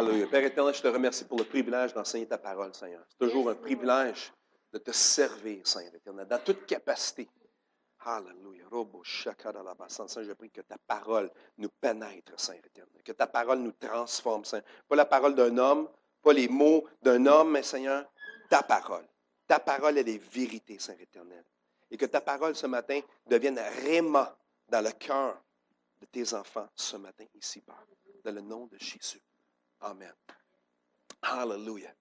Alléluia. Père éternel, je te remercie pour le privilège d'enseigner ta parole, Seigneur. C'est toujours un privilège de te servir, Seigneur éternel, dans toute capacité. Alléluia. Seigneur, je prie que ta parole nous pénètre, Seigneur éternel. Que ta parole nous transforme, Seigneur. Pas la parole d'un homme, pas les mots d'un homme, mais Seigneur, ta parole. Ta parole, elle est vérité, Seigneur éternel. Et que ta parole ce matin devienne réma dans le cœur de tes enfants ce matin ici, Père. Dans le nom de Jésus. Amen. Hallelujah.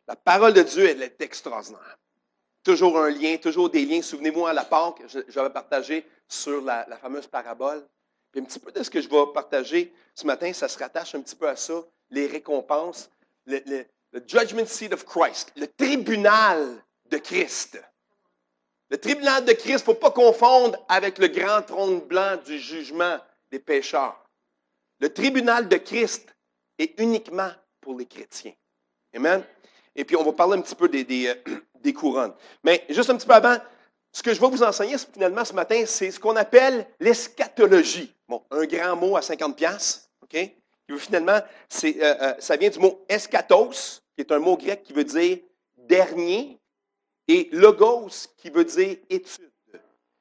La parole de Dieu, elle est extraordinaire. Toujours un lien, toujours des liens. Souvenez-vous, à la Pâque, j'avais partagé sur la fameuse parabole. Puis un petit peu de ce que je vais partager ce matin, ça se rattache un petit peu à ça, les récompenses, le judgment seat of Christ, le tribunal de Christ. Le tribunal de Christ, il ne faut pas confondre avec le grand trône blanc du jugement des pécheurs. Le tribunal de Christ est uniquement pour les chrétiens. Amen? Et puis, on va parler un petit peu des couronnes. Mais juste un petit peu avant, ce que je vais vous enseigner finalement ce matin, c'est ce qu'on appelle l'eschatologie. Bon, un grand mot à 50$, OK? Finalement, ça vient du mot eschatos, qui est un mot grec qui veut dire dernier, et logos, qui veut dire étude.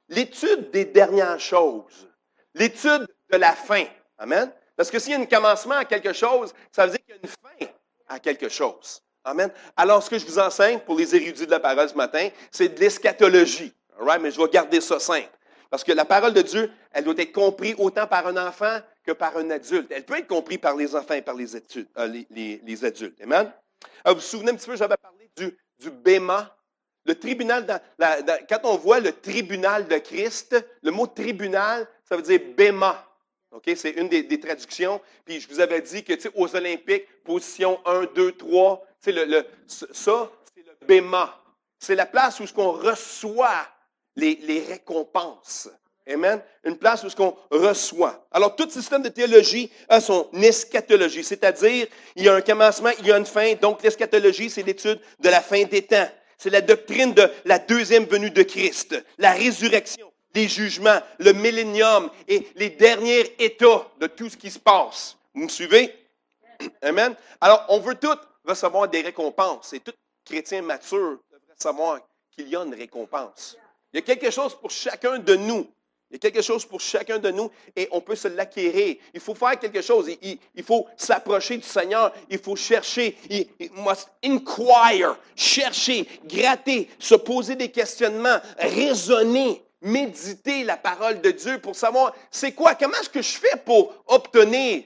L'étude des dernières choses. L'étude de la fin. Amen? Parce que s'il y a un commencement à quelque chose, ça veut dire qu'il y a une fin à quelque chose. Amen? Alors, ce que je vous enseigne pour les érudits de la parole ce matin, c'est de l'eschatologie. Right? Mais je vais garder ça simple. Parce que la parole de Dieu, elle doit être comprise autant par un enfant que par un adulte. Elle peut être comprise par les enfants et par les adultes. Amen? Alors, vous vous souvenez un petit peu, j'avais parlé du béma. Le tribunal, quand on voit le tribunal de Christ, le mot tribunal, ça veut dire béma. Okay? C'est une des traductions. Puis je vous avais dit que aux Olympiques, position 1, 2, 3, ça, c'est le béma. C'est la place où on reçoit les récompenses. Amen? Une place où on reçoit. Alors, tout système de théologie a son eschatologie, c'est-à-dire, il y a un commencement, il y a une fin. Donc, l'eschatologie, c'est l'étude de la fin des temps. C'est la doctrine de la deuxième venue de Christ, la résurrection, les jugements, le millénium et les derniers états de tout ce qui se passe. Vous me suivez? Amen? Alors, on veut tous recevoir des récompenses. Et tout chrétien mature devrait savoir qu'il y a une récompense. Il y a quelque chose pour chacun de nous. Il y a quelque chose pour chacun de nous et on peut se l'acquérir. Il faut faire quelque chose. Il faut s'approcher du Seigneur. Il faut chercher. Il must inquire, chercher, gratter, se poser des questionnements, raisonner, méditer la parole de Dieu pour savoir c'est quoi, comment est-ce que je fais pour obtenir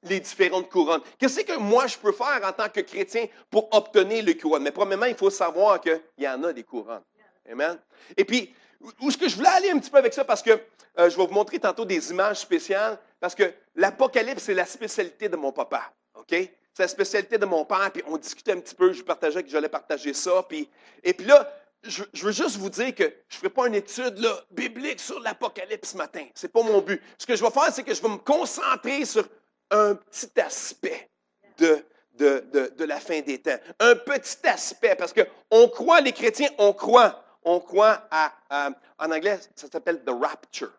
les différentes couronnes. Qu'est-ce que moi je peux faire en tant que chrétien pour obtenir les couronnes? Mais premièrement, il faut savoir qu'il y en a des couronnes. Amen. Et puis, où est-ce que je voulais aller un petit peu avec ça? Parce que je vais vous montrer tantôt des images spéciales. Parce que l'Apocalypse, c'est la spécialité de mon papa. OK? C'est la spécialité de mon père. Puis on discutait un petit peu. Je partageais que j'allais partager ça. Et puis là, je veux juste vous dire que je ne ferai pas une étude là, biblique sur l'Apocalypse ce matin. Ce n'est pas mon but. Ce que je vais faire, c'est que je vais me concentrer sur un petit aspect de la fin des temps. Un petit aspect. Parce qu'on croit, les chrétiens, on croit en anglais, ça s'appelle the rapture,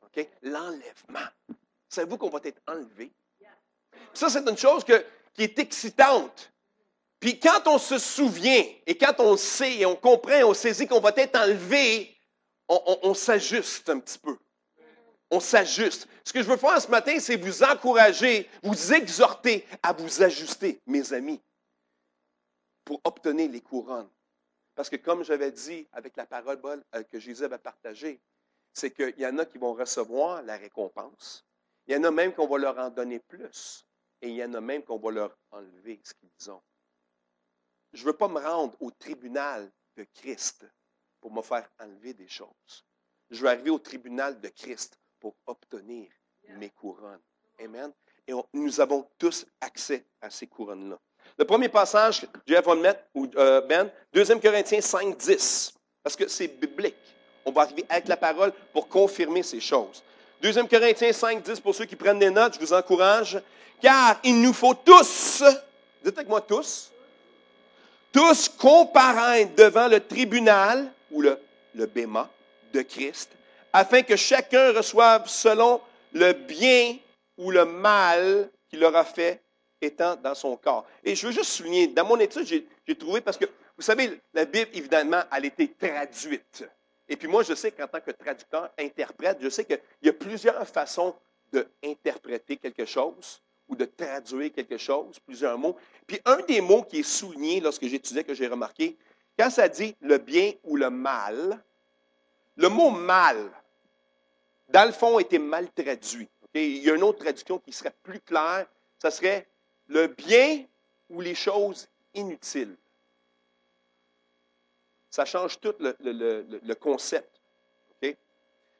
okay? L'enlèvement. Savez-vous qu'on va être enlevé? Ça, c'est une chose qui est excitante. Puis quand on se souvient, et quand on sait, et on comprend, on saisit qu'on va être enlevé, on s'ajuste un petit peu. On s'ajuste. Ce que je veux faire ce matin, c'est vous encourager, vous exhorter à vous ajuster, mes amis, pour obtenir les couronnes. Parce que comme j'avais dit avec la parole que Jésus avait partagée, c'est qu'il y en a qui vont recevoir la récompense. Il y en a même qu'on va leur en donner plus. Et il y en a même qu'on va leur enlever ce qu'ils ont. Je ne veux pas me rendre au tribunal de Christ pour me faire enlever des choses. Je veux arriver au tribunal de Christ pour obtenir mes couronnes. Amen. Et nous avons tous accès à ces couronnes-là. Le premier passage, Jeff va le mettre, ou Ben, 2 Corinthiens 5, 10, parce que c'est biblique. On va arriver avec la parole pour confirmer ces choses. 2 Corinthiens 5, 10, pour ceux qui prennent des notes, je vous encourage. Car il nous faut tous, dites avec moi tous comparaître devant le tribunal, ou le béma, de Christ, afin que chacun reçoive selon le bien ou le mal qu'il aura fait étant dans son corps. Et je veux juste souligner, dans mon étude, j'ai trouvé, parce que, vous savez, la Bible, évidemment, elle a été traduite. Et puis moi, je sais qu'en tant que traducteur, interprète, je sais qu'il y a plusieurs façons d'interpréter quelque chose ou de traduire quelque chose, plusieurs mots. Puis un des mots qui est souligné lorsque j'étudiais, que j'ai remarqué, quand ça dit le bien ou le mal, le mot mal, dans le fond, a été mal traduit. Okay? Il y a une autre traduction qui serait plus claire, ça serait le bien ou les choses inutiles. Ça change tout le concept. Okay?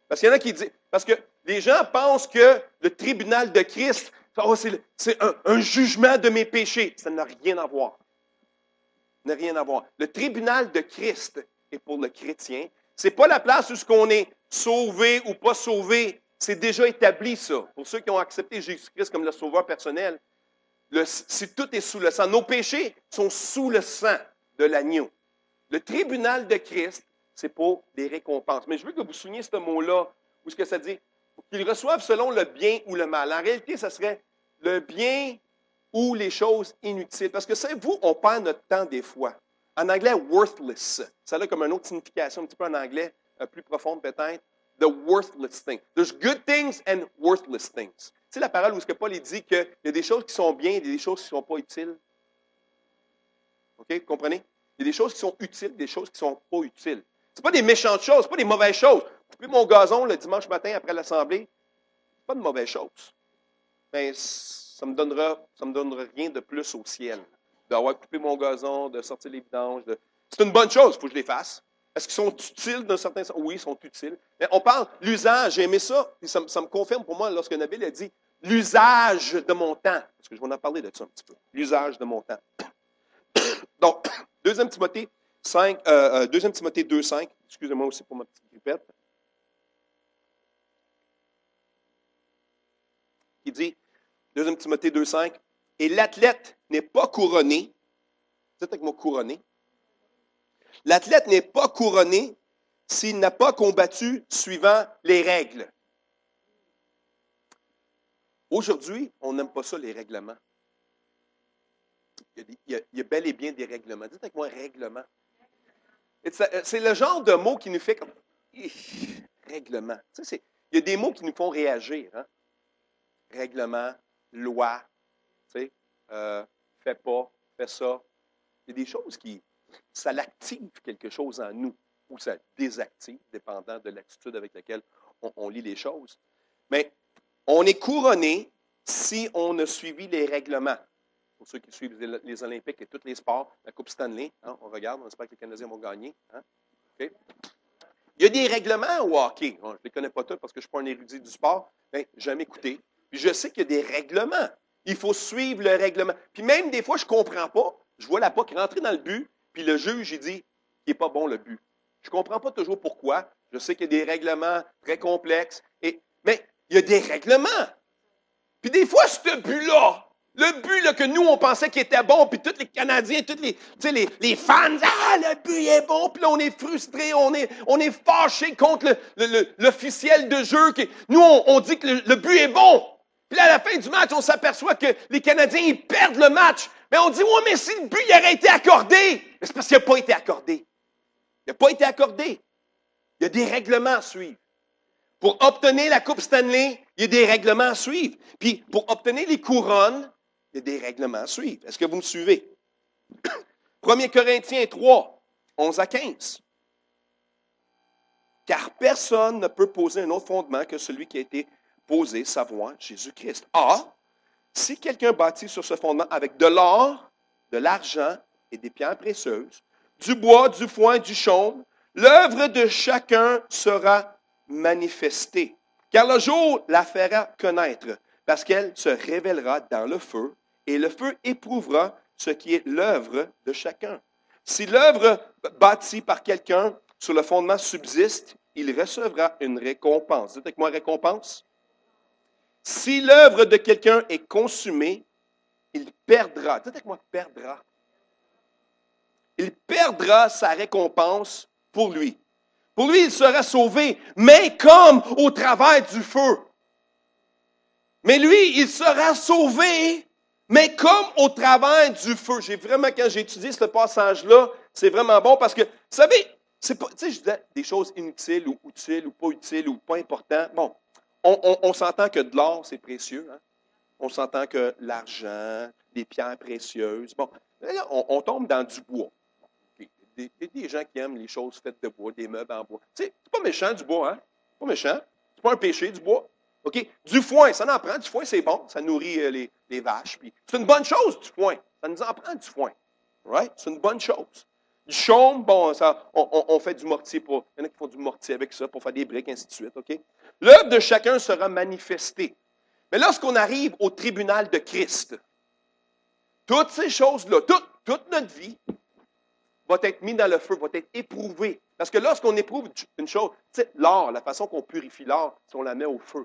Parce qu'il y en a qui disent, parce que les gens pensent que le tribunal de Christ, oh, c'est un jugement de mes péchés. Ça n'a rien à voir. Ça n'a rien à voir. Le tribunal de Christ est pour le chrétien. Ce n'est pas la place où on est sauvé ou pas sauvé. C'est déjà établi, ça. Pour ceux qui ont accepté Jésus-Christ comme le sauveur personnel, si tout est sous le sang, nos péchés sont sous le sang de l'agneau. Le tribunal de Christ, c'est pour des récompenses. Mais je veux que vous souligniez ce mot-là, où ce que ça dit, qu'ils reçoivent selon le bien ou le mal. En réalité, ça serait le bien ou les choses inutiles. Parce que, savez-vous, on perd notre temps des fois. En anglais, worthless. Ça a comme une autre signification, un petit peu en anglais, plus profonde peut-être. The worthless thing. There's good things and worthless things. Tu sais la parole où ce que Paul dit qu'il y a des choses qui sont bien et des choses qui ne sont pas utiles? OK, vous comprenez? Il y a des choses qui sont utiles, des choses qui ne sont pas utiles. Ce pas des méchantes choses, ce pas des mauvaises choses. Couper mon gazon le dimanche matin après l'Assemblée, ce n'est pas de mauvaises choses. Mais ça me donnera rien de plus au ciel. D'avoir coupé mon gazon, de sortir les vidanges. C'est une bonne chose, il faut que je les fasse. Est-ce qu'ils sont utiles d'un certain sens? Oui, ils sont utiles. Mais on parle l'usage, j'ai aimé ça, puis ça me confirme pour moi lorsque Nabil a dit l'usage de mon temps. Parce que je vais en parler de ça un petit peu. L'usage de mon temps. Donc, 2 Timothée 2:5, excusez-moi aussi pour ma petite grippette, qui dit, 2 Timothée 2:5, et l'athlète n'est pas couronné, dites avec moi couronné, l'athlète n'est pas couronné s'il n'a pas combattu suivant les règles. Aujourd'hui, on n'aime pas ça, les règlements. Il y a bel et bien des règlements. Dites avec moi règlement. C'est le genre de mot qui nous fait comme règlement. Tu sais, il y a des mots qui nous font réagir. Hein? Règlement, loi, tu sais, fais pas, fais ça. Il y a des choses ça l'active quelque chose en nous ou ça désactive, dépendant de l'attitude avec laquelle on lit les choses. Mais on est couronné si on a suivi les règlements. Pour ceux qui suivent les Olympiques et tous les sports, la Coupe Stanley, hein, on regarde, on espère que les Canadiens vont gagner. Hein? Okay. Il y a des règlements au hockey. Je ne les connais pas tous parce que je ne suis pas un érudit du sport, mais j'aime écouter. Puis je sais qu'il y a des règlements. Il faut suivre le règlement. Puis même des fois, je ne comprends pas. Je vois la puck rentrer dans le but, puis le juge, il dit qu'il n'est pas bon le but. Je ne comprends pas toujours pourquoi. Je sais qu'il y a des règlements très complexes. Mais il y a des règlements. Puis des fois, ce but-là, le but là, que nous, on pensait qu'il était bon, puis tous les Canadiens, tous les fans, le but est bon, puis là, on est frustrés, on est fâchés contre l'officiel de jeu. Nous, on dit que le but est bon. Puis là, à la fin du match, on s'aperçoit que les Canadiens, ils perdent le match. Mais on dit, ouais, mais si le but il aurait été accordé. Mais c'est parce qu'il n'a pas été accordé. Il n'a pas été accordé. Il y a des règlements à suivre. Pour obtenir la Coupe Stanley, il y a des règlements à suivre. Puis, pour obtenir les couronnes, il y a des règlements à suivre. Est-ce que vous me suivez? 1 Corinthiens 3, 11 à 15. Car personne ne peut poser un autre fondement que celui qui a été posé, savoir Jésus-Christ. Or, si quelqu'un bâtit sur ce fondement avec de l'or, de l'argent et des pierres précieuses, du bois, du foin, du chaume, l'œuvre de chacun sera manifestée. Car le jour la fera connaître, parce qu'elle se révélera dans le feu, et le feu éprouvera ce qui est l'œuvre de chacun. Si l'œuvre bâtie par quelqu'un sur le fondement subsiste, il recevra une récompense. Dites avec moi récompense. Si l'œuvre de quelqu'un est consumée, il perdra. Dites avec moi perdra. Il perdra sa récompense pour lui. Pour lui, il sera sauvé, mais comme au travers du feu. Mais lui, il sera sauvé Mais comme au travers du feu, quand j'ai étudié ce passage-là, c'est vraiment bon parce que, vous savez, c'est pas, tu sais, je disais des choses inutiles ou utiles ou pas importantes. Bon, on s'entend que de l'or, c'est précieux. Hein? On s'entend que l'argent, des pierres précieuses. Bon, là, on tombe dans du bois. Okay. Il y a des gens qui aiment les choses faites de bois, des meubles en bois. Tu sais, c'est pas méchant du bois, hein? C'est pas méchant. C'est pas un péché du bois. OK? Du foin, ça en prend. Du foin, c'est bon. Ça nourrit les vaches. Puis c'est une bonne chose, du foin. Ça nous en prend du foin. Right? C'est une bonne chose. Du chaume, bon, ça, on fait du mortier pour. Il y en a qui font du mortier avec ça pour faire des briques, ainsi de suite. OK? L'œuvre de chacun sera manifestée. Mais lorsqu'on arrive au tribunal de Christ, toutes ces choses-là, toute notre vie va être mise dans le feu, va être éprouvée. Parce que lorsqu'on éprouve une chose, tu sais, l'or, la façon qu'on purifie l'or, c'est qu'on la met au feu.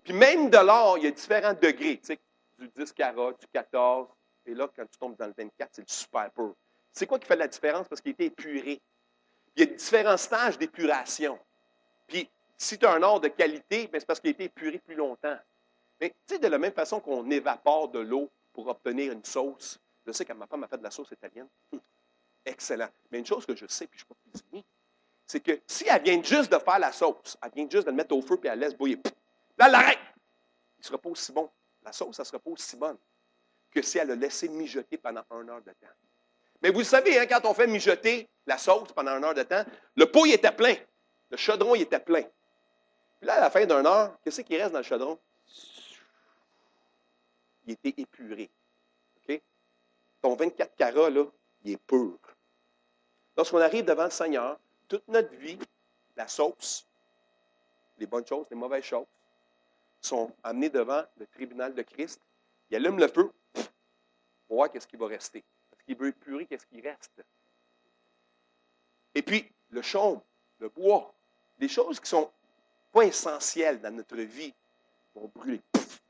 Puis même de l'or, il y a différents degrés, tu sais, du 10 carats, du 14, et là, quand tu tombes dans le 24, c'est le super pur. C'est quoi qui fait la différence? Parce qu'il a été épuré. Il y a différents stages d'épuration. Puis, si tu as un or de qualité, bien, c'est parce qu'il a été épuré plus longtemps. Mais, tu sais, de la même façon qu'on évapore de l'eau pour obtenir une sauce, je sais que ma femme a fait de la sauce italienne. Excellent. Mais une chose que je sais, puis je ne suis pas cuisinier, c'est que si elle vient juste de faire la sauce, elle vient juste de le mettre au feu, puis elle laisse bouillir, là, elle l'arrête. Il ne sera pas aussi bon. La sauce, ça ne sera pas aussi bonne que si elle l'a laissé mijoter pendant 1 heure de temps. Mais vous le savez, hein, quand on fait mijoter la sauce pendant 1 heure de temps, le pot, il était plein. Le chaudron, il était plein. Puis là, à la fin d'1 heure, qu'est-ce qui reste dans le chaudron? Il était épuré. OK? Ton 24 carats, là, il est pur. Lorsqu'on arrive devant le Seigneur, toute notre vie, la sauce, les bonnes choses, les mauvaises choses, sont amenées devant le tribunal de Christ. Il allume le feu pour voir qu'est-ce qui va rester. Parce qu'il veut épurer qu'est-ce qui reste. Et puis, le chaume, le bois, des choses qui ne sont pas essentielles dans notre vie vont brûler. Pouf,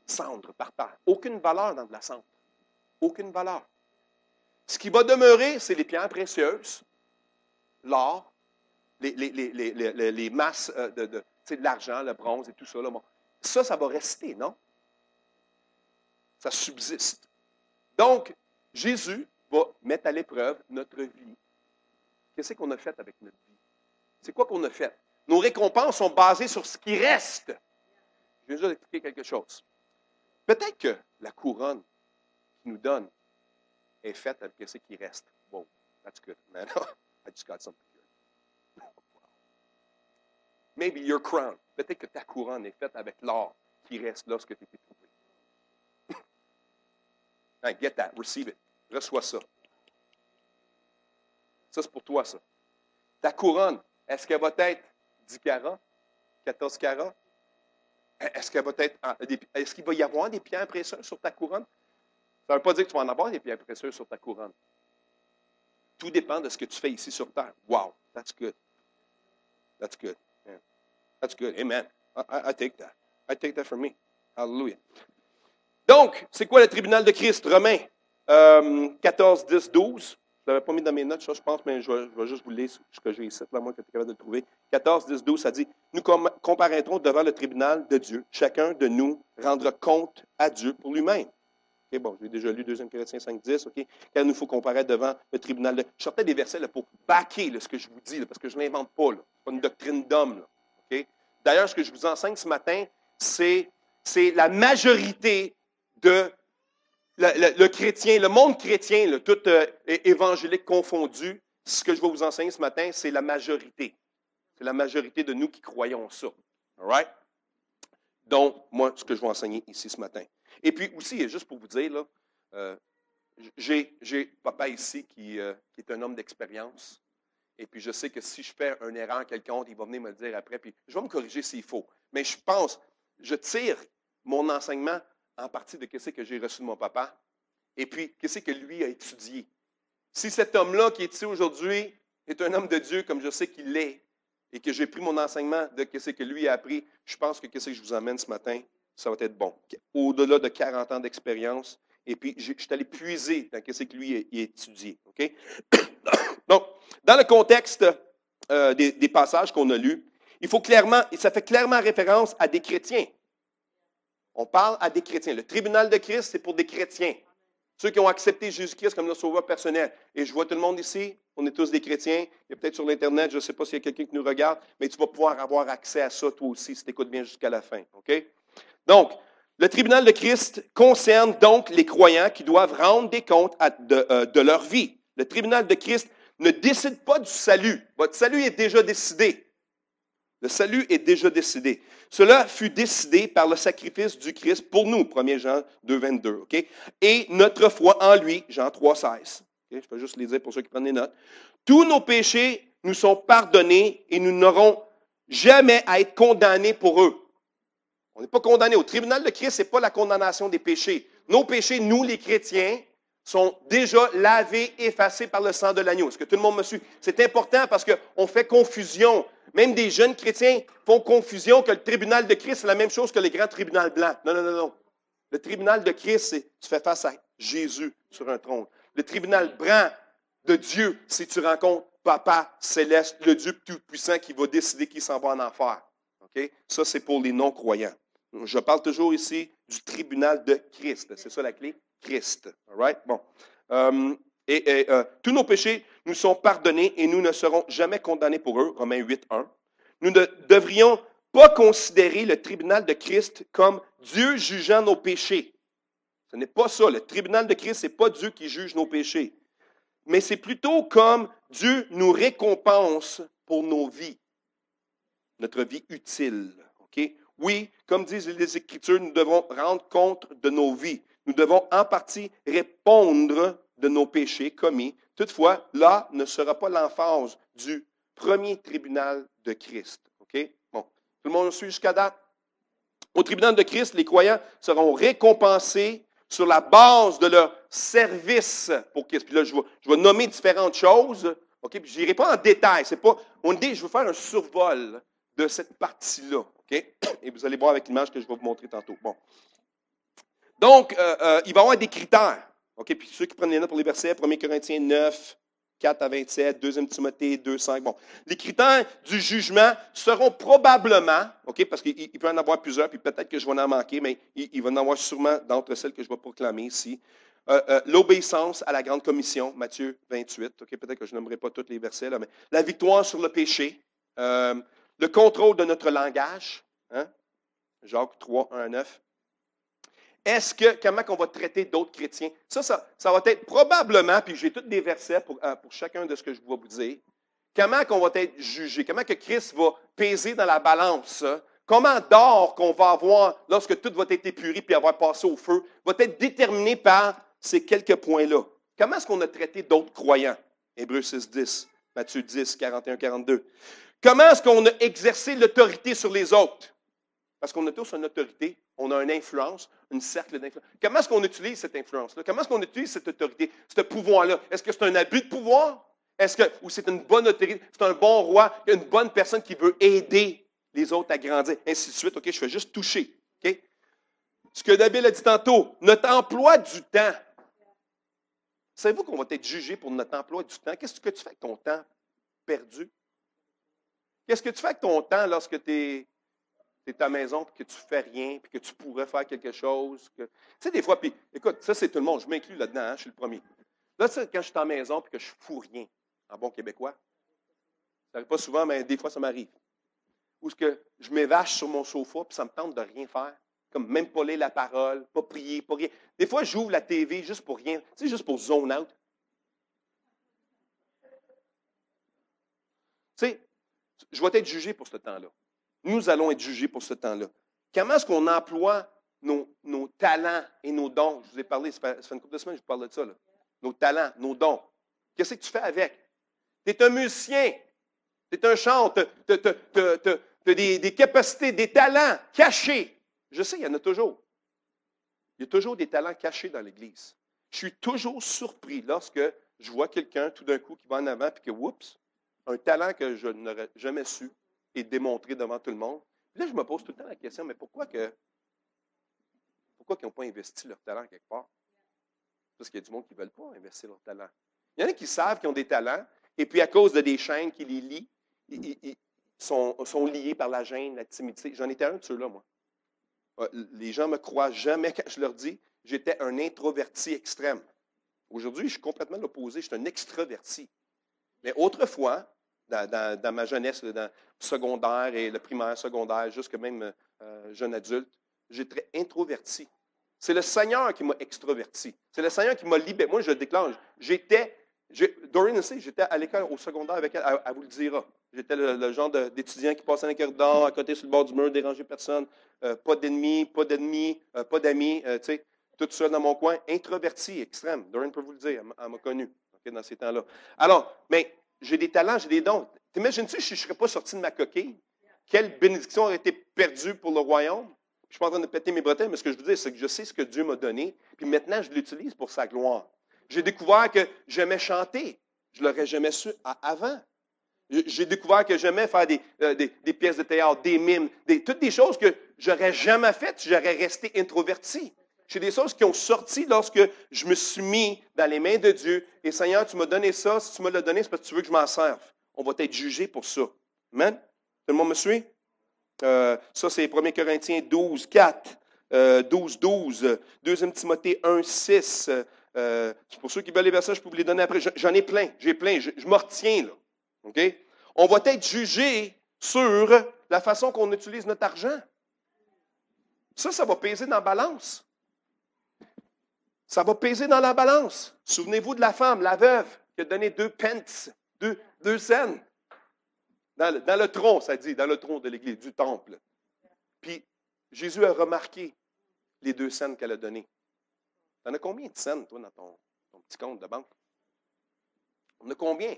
cendre par terre. Aucune valeur dans de la cendre. Aucune valeur. Ce qui va demeurer, c'est les pierres précieuses, l'or, les masses de l'argent, le bronze et tout ça. Là, bon. Ça va rester, non? Ça subsiste. Donc, Jésus va mettre à l'épreuve notre vie. Qu'est-ce qu'on a fait avec notre vie? C'est quoi qu'on a fait? Nos récompenses sont basées sur ce qui reste. Je vais juste expliquer quelque chose. Peut-être que la couronne qu'il nous donne est faite avec ce qui reste. Wow, that's good, man. I just got something good. Maybe your crown. Peut-être que ta couronne est faite avec l'or qui reste lorsque tu es éprouvé. Hey, get that, receive it. Reçois ça. Ça, c'est pour toi, ça. Ta couronne, est-ce qu'elle va être 10 carats? 14 carats? Est-ce qu'il va y avoir des pierres précieuses sur ta couronne? Ça ne veut pas dire que tu vas en avoir des pierres précieuses sur ta couronne. Tout dépend de ce que tu fais ici sur terre. Wow, that's good. That's good. Yeah. That's good. Amen. I take that. I take that for me. Hallelujah. Donc, c'est quoi le tribunal de Christ? Romains 14, 10, 12. Je ne l'avais pas mis dans mes notes, ça, je pense, mais je vais juste vous lire ce que j'ai ici, là, moi, que tu es capable de le trouver. 14, 10, 12, ça dit, nous comparaîtrons devant le tribunal de Dieu. Chacun de nous rendra compte à Dieu pour lui-même. Okay, bon, j'ai déjà lu 2 Corinthiens 5, 10, OK? Quand il faut comparer devant le tribunal de... Je sortais des versets là, pour backer là, ce que je vous dis, là, parce que je ne l'invente pas. Ce n'est pas une doctrine d'homme. Là, okay? D'ailleurs, ce que je vous enseigne ce matin, c'est la majorité de le chrétien, le monde chrétien, là, tout évangélique confondu. Ce que je vais vous enseigner ce matin, c'est la majorité. C'est la majorité de nous qui croyons ça. All right? Donc, moi, ce que je vais enseigner ici ce matin. Et puis aussi, juste pour vous dire, là, j'ai papa ici qui est un homme d'expérience. Et puis je sais que si je fais une erreur quelconque, il va venir me le dire après, puis je vais me corriger s'il faut. Mais je tire mon enseignement en partie de ce que j'ai reçu de mon papa, et puis qu'est-ce que lui a étudié. Si cet homme-là qui est ici aujourd'hui est un homme de Dieu, comme je sais qu'il l'est, et que j'ai pris mon enseignement de ce que lui a appris, je pense que ce que je vous emmène ce matin, ça va être bon. Au-delà de 40 ans d'expérience, et puis je suis allé puiser dans ce que lui a étudié. Okay? Donc, dans le contexte des passages qu'on a lus, ça fait clairement référence à des chrétiens. On parle à des chrétiens. Le tribunal de Christ, c'est pour des chrétiens. Ceux qui ont accepté Jésus-Christ comme leur sauveur personnel. Et je vois tout le monde ici, on est tous des chrétiens. Il y a peut-être sur l'Internet, je ne sais pas s'il y a quelqu'un qui nous regarde, mais tu vas pouvoir avoir accès à ça toi aussi si tu écoutes bien jusqu'à la fin. OK? Donc, le tribunal de Christ concerne donc les croyants qui doivent rendre des comptes de leur vie. Le tribunal de Christ ne décide pas du salut. Votre salut est déjà décidé. Le salut est déjà décidé. Cela fut décidé par le sacrifice du Christ pour nous, 1 Jean 2, 22. Okay? Et notre foi en lui, Jean 3, 16. Okay? Je vais juste les dire pour ceux qui prennent des notes. Tous nos péchés nous sont pardonnés et nous n'aurons jamais à être condamnés pour eux. On n'est pas condamnés. Au tribunal de Christ, ce n'est pas la condamnation des péchés. Nos péchés, nous les chrétiens, sont déjà lavés, effacés par le sang de l'agneau. Est-ce que tout le monde me suit? C'est important parce qu'on fait confusion. Même des jeunes chrétiens font confusion que le tribunal de Christ, c'est la même chose que le grand tribunal blanc. Non, non, non, non. Le tribunal de Christ, c'est tu fais face à Jésus sur un trône. Le tribunal blanc de Dieu, c'est tu rencontres Papa céleste, le Dieu tout-puissant qui va décider qui s'en va en enfer. Okay? Ça, c'est pour les non-croyants. Je parle toujours ici du tribunal de Christ. C'est ça la clé? Christ. All right? Bon. Tous nos péchés nous sont pardonnés et nous ne serons jamais condamnés pour eux. Romains 8, 1. Nous ne devrions pas considérer le tribunal de Christ comme Dieu jugeant nos péchés. Ce n'est pas ça. Le tribunal de Christ, ce n'est pas Dieu qui juge nos péchés. Mais c'est plutôt comme Dieu nous récompense pour nos vies. Notre vie utile. OK? Oui, comme disent les Écritures, nous devons rendre compte de nos vies. Nous devons en partie répondre de nos péchés commis. Toutefois, là ne sera pas l'emphase du premier tribunal de Christ. OK? Bon. Tout le monde suit jusqu'à date? Au tribunal de Christ, les croyants seront récompensés sur la base de leur service pour Christ. Puis là, je vais nommer différentes choses. OK? Puis je n'irai pas en détail. C'est pas, je veux faire un survol de cette partie-là. OK? Et vous allez voir avec l'image que je vais vous montrer tantôt. Bon. Donc, il va y avoir des critères. OK? Puis ceux qui prennent les notes pour les versets, 1 Corinthiens 9, 4 à 27, 2 Timothée 2, 5. Bon. Les critères du jugement seront probablement, OK, parce qu'il peut en avoir plusieurs, puis peut-être que je vais en manquer, mais il va en avoir sûrement d'entre celles que je vais proclamer ici. L'obéissance à la grande commission, Matthieu 28. OK, peut-être que je n'aimerais pas tous les versets, là, mais la victoire sur le péché, le contrôle de notre langage, hein? Jacques 3, 1 à 9. Comment on va traiter d'autres chrétiens? Ça va être probablement, puis j'ai tous des versets pour chacun de ce que je vais vous dire, comment qu'on va être jugé, comment que Christ va peser dans la balance, comment d'or qu'on va avoir lorsque tout va être épuré puis avoir passé au feu, va être déterminé par ces quelques points-là. Comment est-ce qu'on a traité d'autres croyants? Hébreux 6, 10, Matthieu 10, 41, 42. Comment est-ce qu'on a exercé l'autorité sur les autres? Parce qu'on a tous une autorité, on a une influence, un cercle d'influence. Comment est-ce qu'on utilise cette influence-là? Comment est-ce qu'on utilise cette autorité, ce pouvoir-là? Est-ce que c'est un abus de pouvoir? Ou c'est une bonne autorité? C'est un bon roi, une bonne personne qui veut aider les autres à grandir, ainsi de suite. OK, je fais juste toucher. OK? Ce que David a dit tantôt, notre emploi du temps. Savez-vous qu'on va être jugé pour notre emploi du temps? Qu'est-ce que tu fais avec ton temps perdu? Qu'est-ce que tu fais avec ton temps lorsque tu es à ta maison et que tu ne fais rien, puis que tu pourrais faire quelque chose? Tu sais, des fois, puis écoute, ça c'est tout le monde, je m'inclus là-dedans, hein, je suis le premier. Là, quand je suis à la maison et que je ne fous rien, en bon québécois, ça n'arrive pas souvent, mais des fois ça m'arrive. Ou ce que je m'évache sur mon sofa puis ça me tente de rien faire, comme même pas lire la parole, pas prier, pas rien. Des fois, j'ouvre la TV juste pour rien, tu sais, juste pour zone out. Tu sais, je vais être jugé pour ce temps-là. Nous allons être jugés pour ce temps-là. Comment est-ce qu'on emploie nos talents et nos dons? Je vous ai parlé, ça fait une couple de semaines que je vous parle de ça. Là. Nos talents, nos dons. Qu'est-ce que tu fais avec? Tu es un musicien. Tu es un chanteur. Tu as des capacités, des talents cachés. Je sais, il y en a toujours. Il y a toujours des talents cachés dans l'Église. Je suis toujours surpris lorsque je vois quelqu'un tout d'un coup qui va en avant et que, oups, un talent que je n'aurais jamais su et démontré devant tout le monde. Puis là, je me pose tout le temps la question, mais pourquoi ils n'ont pas investi leur talent quelque part? Parce qu'il y a du monde qui ne veulent pas investir leur talent. Il y en a qui savent qu'ils ont des talents, et puis à cause de des chaînes qui les lient, ils sont liés par la gêne, la timidité. J'en étais un de ceux-là, moi. Les gens ne me croient jamais quand je leur dis j'étais un introverti extrême. Aujourd'hui, je suis complètement l'opposé. Je suis un extraverti. Mais autrefois, dans ma jeunesse, dans le secondaire et le primaire, secondaire, jusque même jeune adulte, j'étais introverti. C'est le Seigneur qui m'a extroverti. C'est le Seigneur qui m'a libéré. Moi, je déclare, Doreen aussi, j'étais à l'école au secondaire avec elle, elle vous le dira. J'étais le genre d'étudiant qui passait dans les corridors, à côté sur le bord du mur, dérangeait personne, pas d'ennemis, pas d'amis, tu sais, tout seul dans mon coin, introverti, extrême. Doreen peut vous le dire, elle m'a connu dans ces temps-là. Alors, mais j'ai des talents, j'ai des dons. T'imagines-tu si je ne serais pas sorti de ma coquille? Quelle bénédiction aurait été perdue pour le royaume? Je ne suis pas en train de péter mes bretelles, mais ce que je veux dire, c'est que je sais ce que Dieu m'a donné, puis maintenant, je l'utilise pour sa gloire. J'ai découvert que j'aimais chanter. Je ne l'aurais jamais su avant. J'ai découvert que j'aimais faire des pièces de théâtre, des mimes, toutes des choses que j'aurais jamais faites si j'aurais resté introverti. C'est des choses qui ont sorti lorsque je me suis mis dans les mains de Dieu. Et Seigneur, tu m'as donné ça. Si tu me l'as donné, c'est parce que tu veux que je m'en serve. On va être jugé pour ça. Amen? Tout le monde me suit? Ça, c'est 1 Corinthiens 12, 4, 12, 12, 2 Timothée 1, 6. Pour ceux qui veulent les versets, je peux vous les donner après. J'en ai plein. J'ai plein. Je me retiens, là. OK? On va être jugé sur la façon qu'on utilise notre argent. Ça va peser dans la balance. Ça va peser dans la balance. Souvenez-vous de la femme, la veuve, qui a donné 2 pence, 2 cents. Dans le tronc, ça dit, dans le tronc de l'église, du temple. Puis, Jésus a remarqué les 2 cents qu'elle a donnés. T'en as combien de cents, toi, dans ton petit compte de banque? On a combien?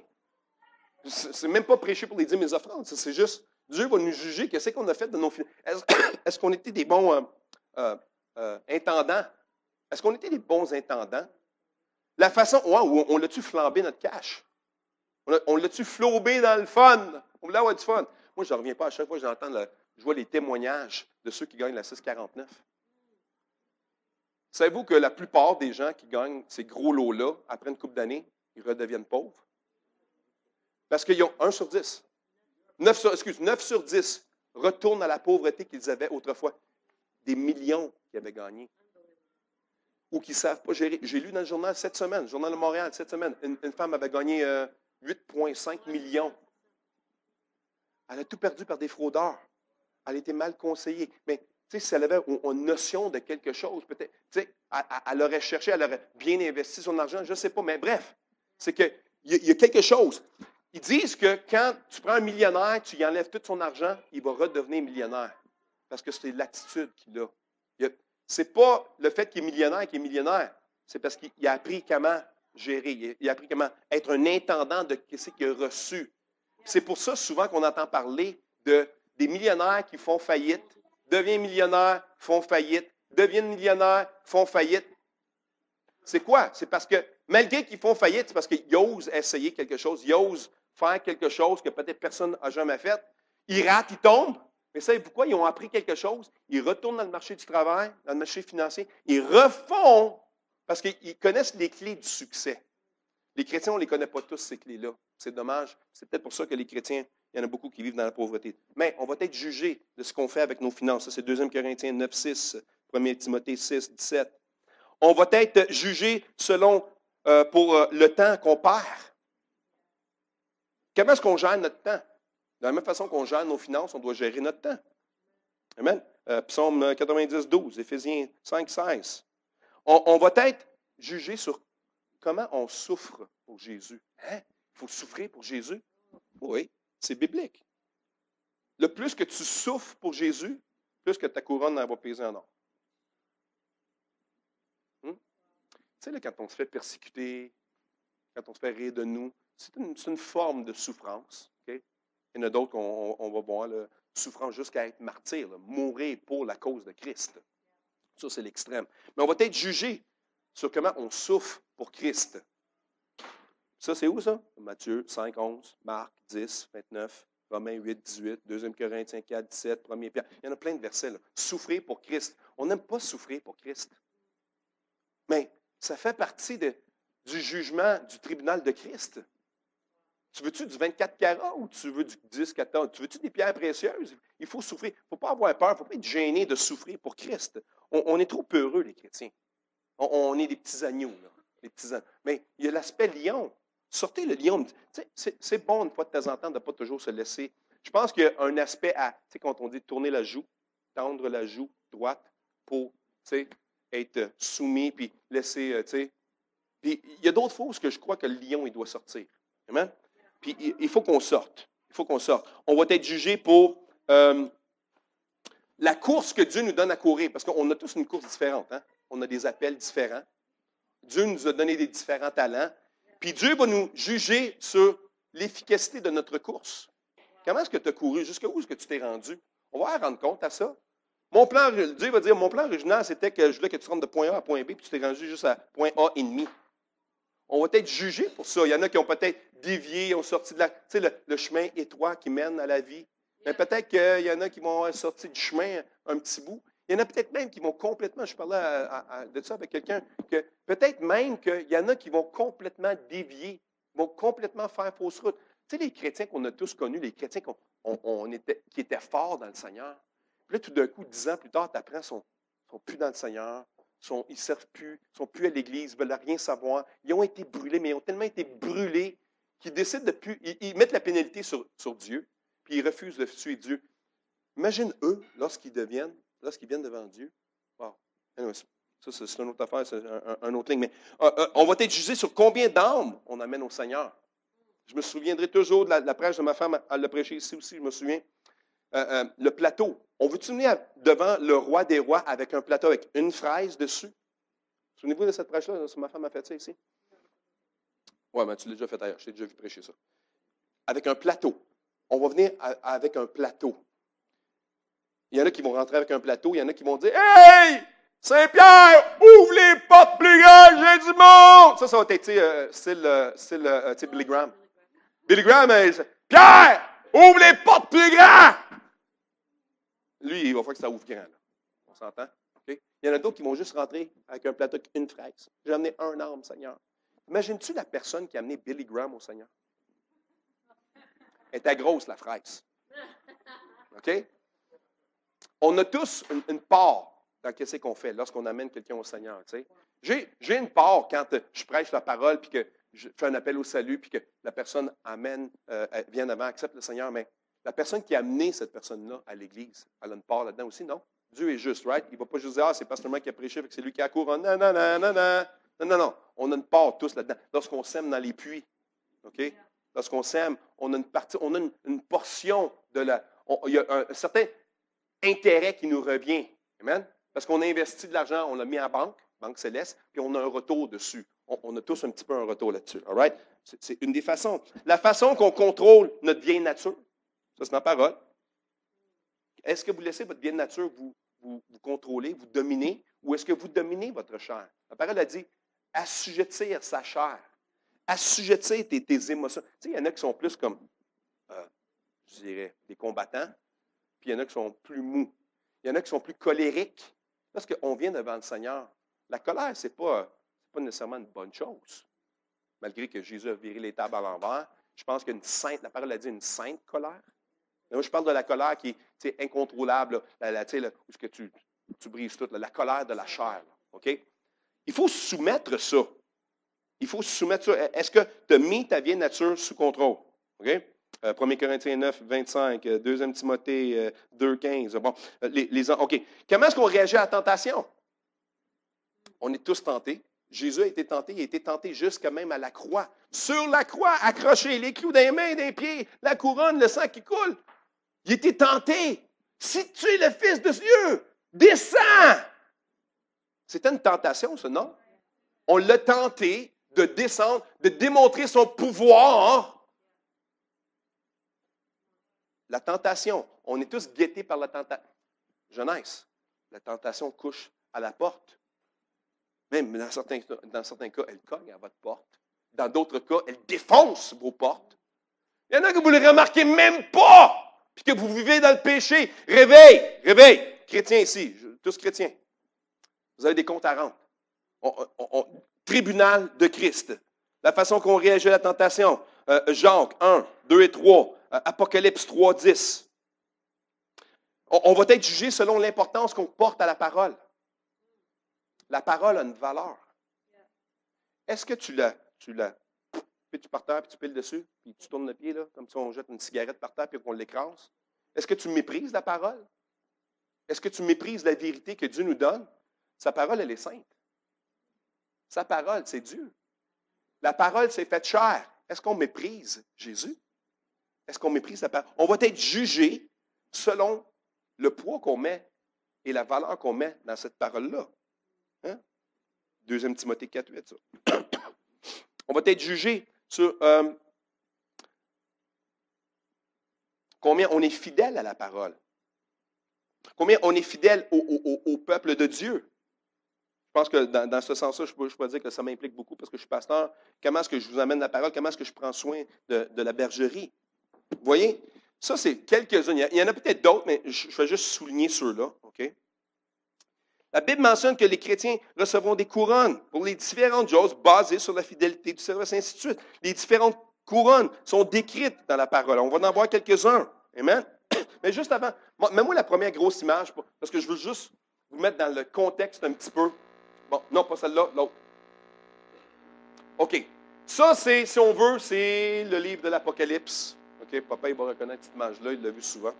C'est même pas prêcher pour les dîmes et les offrandes. C'est juste, Dieu va nous juger. Qu'est-ce qu'on a fait de nos finances? Est-ce qu'on était des bons intendants? Est-ce qu'on était des bons intendants? La façon, où on l'a-tu flambé notre cash? On l'a-tu flobé dans le fun? On voulait avoir du fun. Moi, je ne reviens pas à chaque fois que je vois les témoignages de ceux qui gagnent la 649. Savez-vous que la plupart des gens qui gagnent ces gros lots-là, après une couple d'années, ils redeviennent pauvres? Parce qu'ils ont 1 sur 10. 9 sur 10 retournent à la pauvreté qu'ils avaient autrefois. Des millions qu'ils avaient gagnés. Ou qui ne savent pas gérer. J'ai lu dans le journal cette semaine, le journal de Montréal, cette semaine, une femme avait gagné 8,5 millions. Elle a tout perdu par des fraudeurs. Elle était mal conseillée. Mais, tu sais, si elle avait une notion de quelque chose, peut-être, tu sais, elle aurait cherché, elle aurait bien investi son argent, je ne sais pas. Mais bref, c'est qu'il y a quelque chose. Ils disent que quand tu prends un millionnaire, tu y enlèves tout son argent, il va redevenir millionnaire. Parce que c'est l'attitude qu'il a. Ce n'est pas le fait qu'il est millionnaire, c'est parce qu'il a appris comment gérer, il a appris comment être un intendant de ce qu'il a reçu. C'est pour ça souvent qu'on entend parler des millionnaires qui font faillite, deviennent millionnaires, font faillite, deviennent millionnaires, font faillite. C'est quoi? C'est parce que malgré qu'ils font faillite, c'est parce qu'ils osent essayer quelque chose, ils osent faire quelque chose que peut-être personne n'a jamais fait. Ils ratent, ils tombent. Mais savez-vous quoi? Ils ont appris quelque chose. Ils retournent dans le marché du travail, dans le marché financier. Ils refont parce qu'ils connaissent les clés du succès. Les chrétiens, on ne les connaît pas tous, ces clés-là. C'est dommage. C'est peut-être pour ça que les chrétiens, il y en a beaucoup qui vivent dans la pauvreté. Mais on va être jugé de ce qu'on fait avec nos finances. Ça, c'est 2 Corinthiens 9, 6, 1 Timothée 6, 17. On va être jugé selon pour le temps qu'on perd. Comment est-ce qu'on gère notre temps? De la même façon qu'on gère nos finances, on doit gérer notre temps. Amen. Psaume 90, 12, Éphésiens 5, 16. On va être jugé sur comment on souffre pour Jésus. Hein? Il faut souffrir pour Jésus? Oui, c'est biblique. Le plus que tu souffres pour Jésus, plus que ta couronne elle va peser en or. Tu sais, là, quand on se fait persécuter, quand on se fait rire de nous, c'est une forme de souffrance. Okay? Il y en a d'autres qu'on va voir, là, souffrance jusqu'à être martyr, là, mourir pour la cause de Christ. Ça, c'est l'extrême. Mais on va être jugé sur comment on souffre pour Christ. Ça, c'est où ça? Matthieu 5, 11, Marc 10, 29, Romains 8, 18, 2 Corinthiens 4, 17, 1 Pierre. Il y en a plein de versets. Là. Souffrir pour Christ. On n'aime pas souffrir pour Christ. Mais ça fait partie du jugement du tribunal de Christ. Tu veux-tu du 24 carats ou tu veux du 10, 14? Tu veux-tu des pierres précieuses? il faut souffrir. Il ne faut pas avoir peur, il ne faut pas être gêné de souffrir pour Christ. On est trop peureux, les chrétiens. On est des petits agneaux, là, des petits agneaux. Mais il y a l'aspect lion. Sortez le lion. C'est bon, une fois de temps en temps, de ne pas toujours se laisser. Je pense qu'il y a un aspect à, tu sais, quand on dit tourner la joue, tendre la joue droite pour, tu sais, être soumis, puis laisser, tu sais. Puis il y a d'autres choses que je crois que le lion, il doit sortir. Amen? Puis il faut qu'on sorte. Il faut qu'on sorte. On va être jugé pour la course que Dieu nous donne à courir, parce qu'on a tous une course différente. Hein? On a des appels différents. Dieu nous a donné des différents talents. Puis Dieu va nous juger sur l'efficacité de notre course. Comment est-ce que tu as couru? Jusqu'où est-ce que tu t'es rendu? On va rendre compte à ça. Dieu va dire, mon plan original, c'était que je voulais que tu rentres de point A à point B, puis tu t'es rendu juste à point A et demi. On va être jugé pour ça. Il y en a qui ont peut-être dévié, ont sorti de la, tu sais, le chemin étroit qui mène à la vie. Mais peut-être qu'il y en a qui vont sortir du chemin un petit bout. Il y en a peut-être même qui vont complètement, je parlais de ça avec quelqu'un, que peut-être même qu'il y en a qui vont complètement dévier, vont complètement faire fausse route. Tu sais, les chrétiens qu'on a tous connus, les chrétiens qui étaient forts dans le Seigneur. Puis là, tout d'un coup, 10 ans plus tard, tu apprends, ils sont plus dans le Seigneur, ils ne servent plus, ils ne sont plus à l'Église, ils ne veulent rien savoir. Ils ont été brûlés, mais ils ont tellement été brûlés qu'ils décident de plus. Ils mettent la pénalité sur Dieu, puis ils refusent de tuer Dieu. Imagine eux, lorsqu'ils viennent devant Dieu. Wow. Ça, c'est une autre affaire, c'est un autre ligne. Mais on va être jugé sur combien d'âmes on amène au Seigneur. Je me souviendrai toujours de la prêche de ma femme, elle l'a prêché ici aussi, je me souviens. Le plateau. On veut-tu venir devant le roi des rois avec un plateau avec une fraise dessus? Souvenez-vous de cette prêche-là? Ma femme a fait ça ici. Oui, mais tu l'as déjà fait ailleurs. Je t'ai déjà vu prêcher ça. Avec un plateau. On va venir avec un plateau. Il y en a qui vont rentrer avec un plateau. Il y en a qui vont dire, hey! Saint-Pierre, ouvre les portes plus grandes, j'ai du monde! Ça va être style Billy Graham. Billy Graham, Pierre, ouvre les portes plus grandes! Lui, il va falloir que ça ouvre grand. Là. On s'entend? Okay? Il y en a d'autres qui vont juste rentrer avec un plateau avec une fraise. J'ai amené un âme, Seigneur. Imagines-tu la personne qui a amené Billy Graham au Seigneur? Elle était grosse, la fraise. OK? On a tous une part dans ce qu'on fait lorsqu'on amène quelqu'un au Seigneur. Tu sais. J'ai une part quand je prêche la parole, puis que je fais un appel au salut, puis que la personne vient avant, accepte le Seigneur, mais la personne qui a amené cette personne-là à l'Église, elle a une part là-dedans aussi, non? Dieu est juste, right? Il ne va pas juste dire, c'est Pasteur Mike qui a prêché, fait que c'est lui qui a couru. Non, non, non, non, non. Non. On a une part tous là-dedans. Lorsqu'on sème dans les puits, OK? Lorsqu'on sème, on a une partie, on a une portion de la. Il y a un certain intérêt qui nous revient. Amen? Parce qu'on a investi de l'argent, on l'a mis en banque céleste, puis on a un retour dessus. On a tous un petit peu un retour là-dessus. All right? C'est une des façons. La façon qu'on contrôle notre vieille nature, ça c'est ma parole. Est-ce que vous laissez votre vieille nature vous contrôler, vous dominer, ou est-ce que vous dominez votre chair? La parole a dit assujettir sa chair, assujettir tes émotions. Tu sais, il y en a qui sont plus comme, je dirais, des combattants, puis il y en a qui sont plus mous. Il y en a qui sont plus colériques. Parce qu'on vient devant le Seigneur. La colère, ce n'est pas nécessairement une bonne chose. Malgré que Jésus a viré les tables à l'envers, je pense qu'une sainte, la parole a dit une sainte colère. Mais moi, je parle de la colère qui est incontrôlable, où est-ce que tu brises tout, la colère de la chair. Là, OK? Il faut soumettre ça. Il faut soumettre ça. Est-ce que tu as mis ta vieille nature sous contrôle? OK? 1 Corinthiens 9, 25, 2 Timothée 2, 15. Bon, OK. Comment est-ce qu'on réagit à la tentation? On est tous tentés. Jésus a été tenté, il a été tenté jusqu'à même à la croix. Sur la croix, accroché, les clous des mains, des pieds, la couronne, le sang qui coule. Il a été tenté. Si tu es le Fils de Dieu, descends! C'était une tentation, ça, non? On l'a tenté de descendre, de démontrer son pouvoir. La tentation, on est tous guettés par la tentation. Jeunesse, la tentation couche à la porte. Même dans certains cas, elle cogne à votre porte. Dans d'autres cas, elle défonce vos portes. Il y en a que vous ne le remarquez même pas, puis que vous vivez dans le péché. Réveille, chrétiens ici, tous chrétiens. Vous avez des comptes à rendre. Tribunal de Christ. La façon qu'on réagit à la tentation. Jacques 1, 2 et 3. Apocalypse 3, 10. On va être jugé selon l'importance qu'on porte à la parole. La parole a une valeur. Est-ce que puis tu par terre, puis tu piles dessus, puis tu tournes le pied, là, comme si on jette une cigarette par terre, puis qu'on l'écrase? Est-ce que tu méprises la parole? Est-ce que tu méprises la vérité que Dieu nous donne? Sa parole, elle est sainte. Sa parole, c'est Dieu. La parole s'est faite chair. Est-ce qu'on méprise Jésus? Est-ce qu'on méprise la parole? On va être jugé selon le poids qu'on met et la valeur qu'on met dans cette parole-là. Hein? 2 Timothée 4, 8, ça. On va être jugé sur combien on est fidèle à la parole. Combien on est fidèle au peuple de Dieu. Je pense que dans ce sens-là, je peux dire que ça m'implique beaucoup parce que je suis pasteur. Comment est-ce que je vous amène la parole? Comment est-ce que je prends soin de la bergerie? Vous voyez? Ça, c'est quelques-unes. Il y en a peut-être d'autres, mais je vais juste souligner ceux-là. OK? La Bible mentionne que les chrétiens recevront des couronnes pour les différentes choses basées sur la fidélité du service, et ainsi de suite. Les différentes couronnes sont décrites dans la parole. On va en voir quelques-uns. Amen? Mais juste avant, mets-moi la première grosse image, parce que je veux juste vous mettre dans le contexte un petit peu. Bon, non, pas celle-là, l'autre. OK. Ça, c'est, si on veut, c'est le livre de l'Apocalypse. OK, papa, il va reconnaître cette image-là, il l'a vu souvent.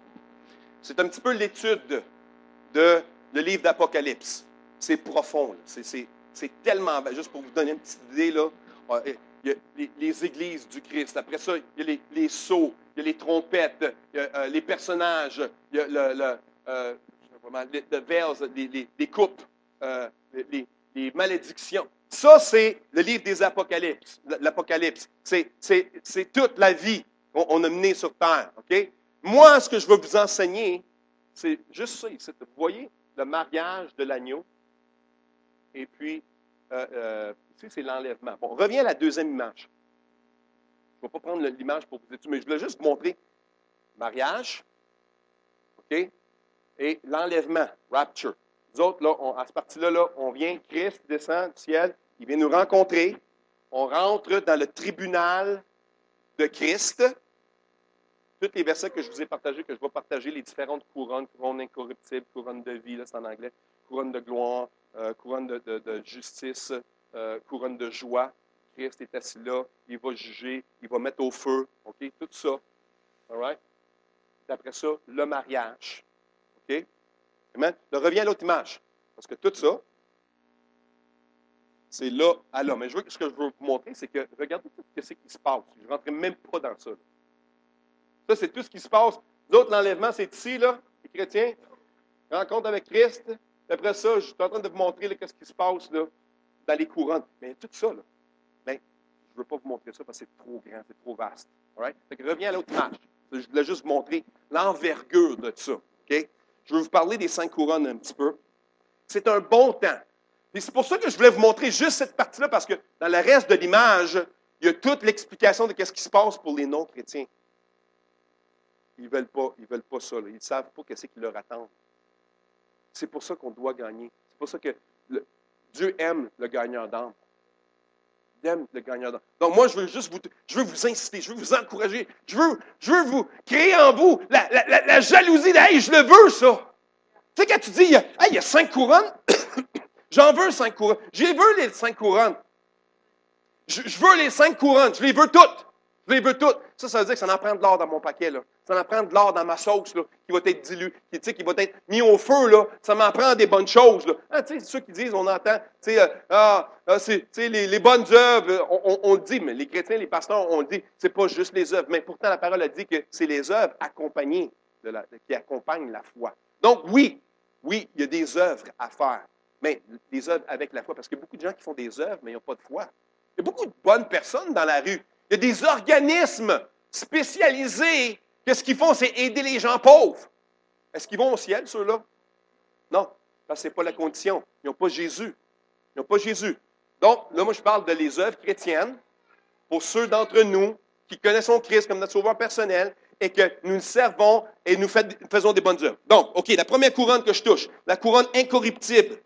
C'est un petit peu l'étude de le livre d'Apocalypse. C'est profond. C'est tellement... Juste pour vous donner une petite idée, là, il y a les églises du Christ. Après ça, il y a les sceaux, il y a les trompettes, il y a les personnages, il y a les veils, les coupes, les malédictions. Ça, c'est le livre des Apocalypses. L'Apocalypse. C'est toute la vie qu'on a menée sur Terre. OK? Moi, ce que je veux vous enseigner, c'est juste ça ici. Vous voyez le mariage de l'agneau. Et puis, ici, c'est l'enlèvement. Bon, on revient à la deuxième image. Je ne vais pas prendre l'image pour vous étudier, mais je voulais juste vous montrer mariage, OK, et l'enlèvement, rapture. Nous autres, là, à cette partie-là, là, on vient, Christ descend du ciel, il vient nous rencontrer, on rentre dans le tribunal de Christ. Tous les versets que je vous ai partagés, que je vais partager, les différentes couronnes, couronne incorruptible, couronne de vie, là, c'est en anglais, couronne de gloire, couronne de justice, couronne de joie. Christ est assis là, il va juger, il va mettre au feu, OK? Tout ça. All right? Après ça, le mariage. OK? Amen? Je reviens à l'autre image. Parce que tout ça, c'est là à là. Mais ce que je veux vous montrer, c'est que regardez tout ce qui se passe. Je ne rentrerai même pas dans ça. Ça, c'est tout ce qui se passe. D'autres, l'enlèvement, c'est ici, là, les chrétiens, rencontre avec Christ. Après ça, je suis en train de vous montrer là, ce qui se passe là, dans les couronnes. Mais tout ça, là, ben, je ne veux pas vous montrer ça parce que c'est trop grand, c'est trop vaste. Right? Fait que reviens à l'autre image. Je voulais juste vous montrer l'envergure de ça. Okay? Je veux vous parler des 5 couronnes un petit peu. C'est un bon temps. Et c'est pour ça que je voulais vous montrer juste cette partie-là, parce que dans le reste de l'image, il y a toute l'explication de ce qui se passe pour les non-chrétiens. Ils ne veulent pas ça. Là. Ils ne savent pas ce qui leur attend. C'est pour ça qu'on doit gagner. C'est pour ça que Dieu aime le gagneur d'âme. Il aime le gagneur d'âme. Donc moi, je veux vous inciter, je veux vous encourager, je veux vous créer en vous la jalousie de « Hey, je le veux, ça! » Tu sais, quand tu dis « Hey, il y a 5 couronnes, j'en veux 5 couronnes. Je les veux, les 5 couronnes. Je veux les 5 couronnes. Je les veux toutes. Je les veux toutes. Ça veut dire que ça en prend de l'or dans mon paquet, là. Ça en prend de l'or dans ma sauce, là, qui va être dilué, qui va être mis au feu, là. Ça m'en prend des bonnes choses, là. Ah, tu sais, ceux qui disent, on entend, tu sais, les bonnes œuvres, on le dit, mais les chrétiens, les pasteurs, on le dit, c'est pas juste les œuvres. Mais pourtant, la parole a dit que c'est les œuvres accompagnées, qui accompagnent la foi. Donc, oui, il y a des œuvres à faire. Mais des œuvres avec la foi, parce qu'il y a beaucoup de gens qui font des œuvres, mais ils n'ont pas de foi. Il y a beaucoup de bonnes personnes dans la rue. Il y a des organismes spécialisés que ce qu'ils font, c'est aider les gens pauvres. Est-ce qu'ils vont au ciel, ceux-là? Non, parce que ce n'est pas la condition. Ils n'ont pas Jésus. Ils n'ont pas Jésus. Donc, là, moi, je parle de les œuvres chrétiennes pour ceux d'entre nous qui connaissons Christ comme notre sauveur personnel et que nous le servons et nous faisons des bonnes œuvres. Donc, OK, la première couronne que je touche, la couronne incorruptible.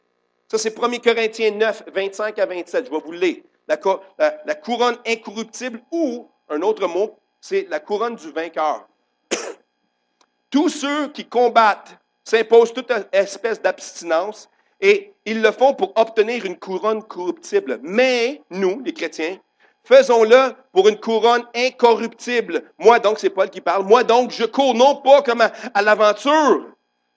Ça, c'est 1 Corinthiens 9, 25 à 27. Je vais vous le lire. La couronne incorruptible ou, un autre mot, c'est la couronne du vainqueur. Tous ceux qui combattent s'imposent toute espèce d'abstinence et ils le font pour obtenir une couronne corruptible. Mais nous, les chrétiens, faisons-le pour une couronne incorruptible. Moi donc, c'est Paul qui parle, moi donc, je cours non pas comme à l'aventure,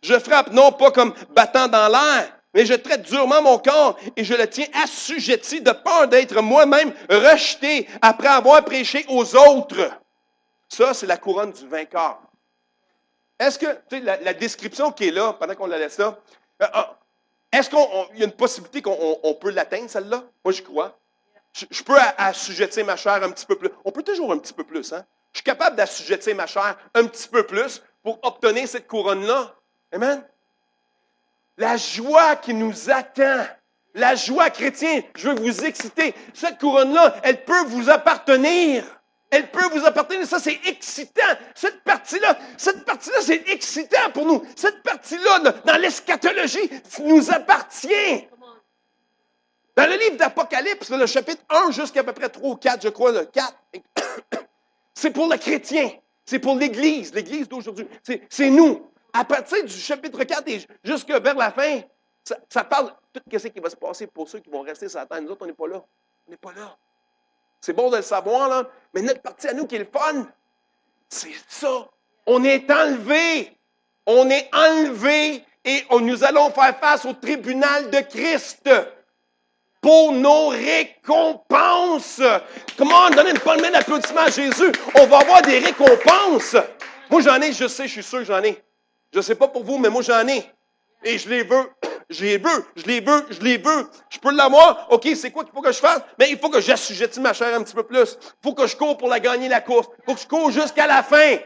je frappe non pas comme battant dans l'air, mais je traite durement mon corps et je le tiens assujetti de peur d'être moi-même rejeté après avoir prêché aux autres. Ça, c'est la couronne du vainqueur. Est-ce que, tu sais, la description qui est là, pendant qu'on la laisse là, est-ce qu'il y a une possibilité qu'on peut l'atteindre, celle-là? Moi, je crois. Je peux assujettir ma chair un petit peu plus. On peut toujours un petit peu plus, hein? Je suis capable d'assujettir ma chair un petit peu plus pour obtenir cette couronne-là. Amen? La joie qui nous attend, la joie chrétienne, je veux vous exciter. Cette couronne-là, elle peut vous appartenir. Elle peut vous appartenir. Ça, c'est excitant. Cette partie-là, c'est excitant pour nous. Cette partie-là, dans l'eschatologie, nous appartient. Dans le livre d'Apocalypse, le chapitre 1 jusqu'à peu près 3 ou 4, je crois, le 4, c'est pour le chrétien. C'est pour l'Église d'aujourd'hui. C'est nous. À partir du chapitre 4 et jusqu'à vers la fin, ça parle de tout ce qui va se passer pour ceux qui vont rester sur la terre. Nous autres, on n'est pas là. On n'est pas là. C'est bon de le savoir, là, mais notre partie à nous qui est le fun, c'est ça. On est enlevé. On est enlevé et nous allons faire face au tribunal de Christ pour nos récompenses. Comment donner une bonne main d'applaudissement à Jésus? On va avoir des récompenses. Moi, j'en ai, je sais, je suis sûr que j'en ai. Je ne sais pas pour vous, mais moi, j'en ai. Et je les veux. Je les veux. Je peux l'avoir. OK, c'est quoi qu'il faut que je fasse? Mais il faut que j'assujettisse ma chair un petit peu plus. Il faut que je cours pour la gagner, la course. Il faut que je cours jusqu'à la fin.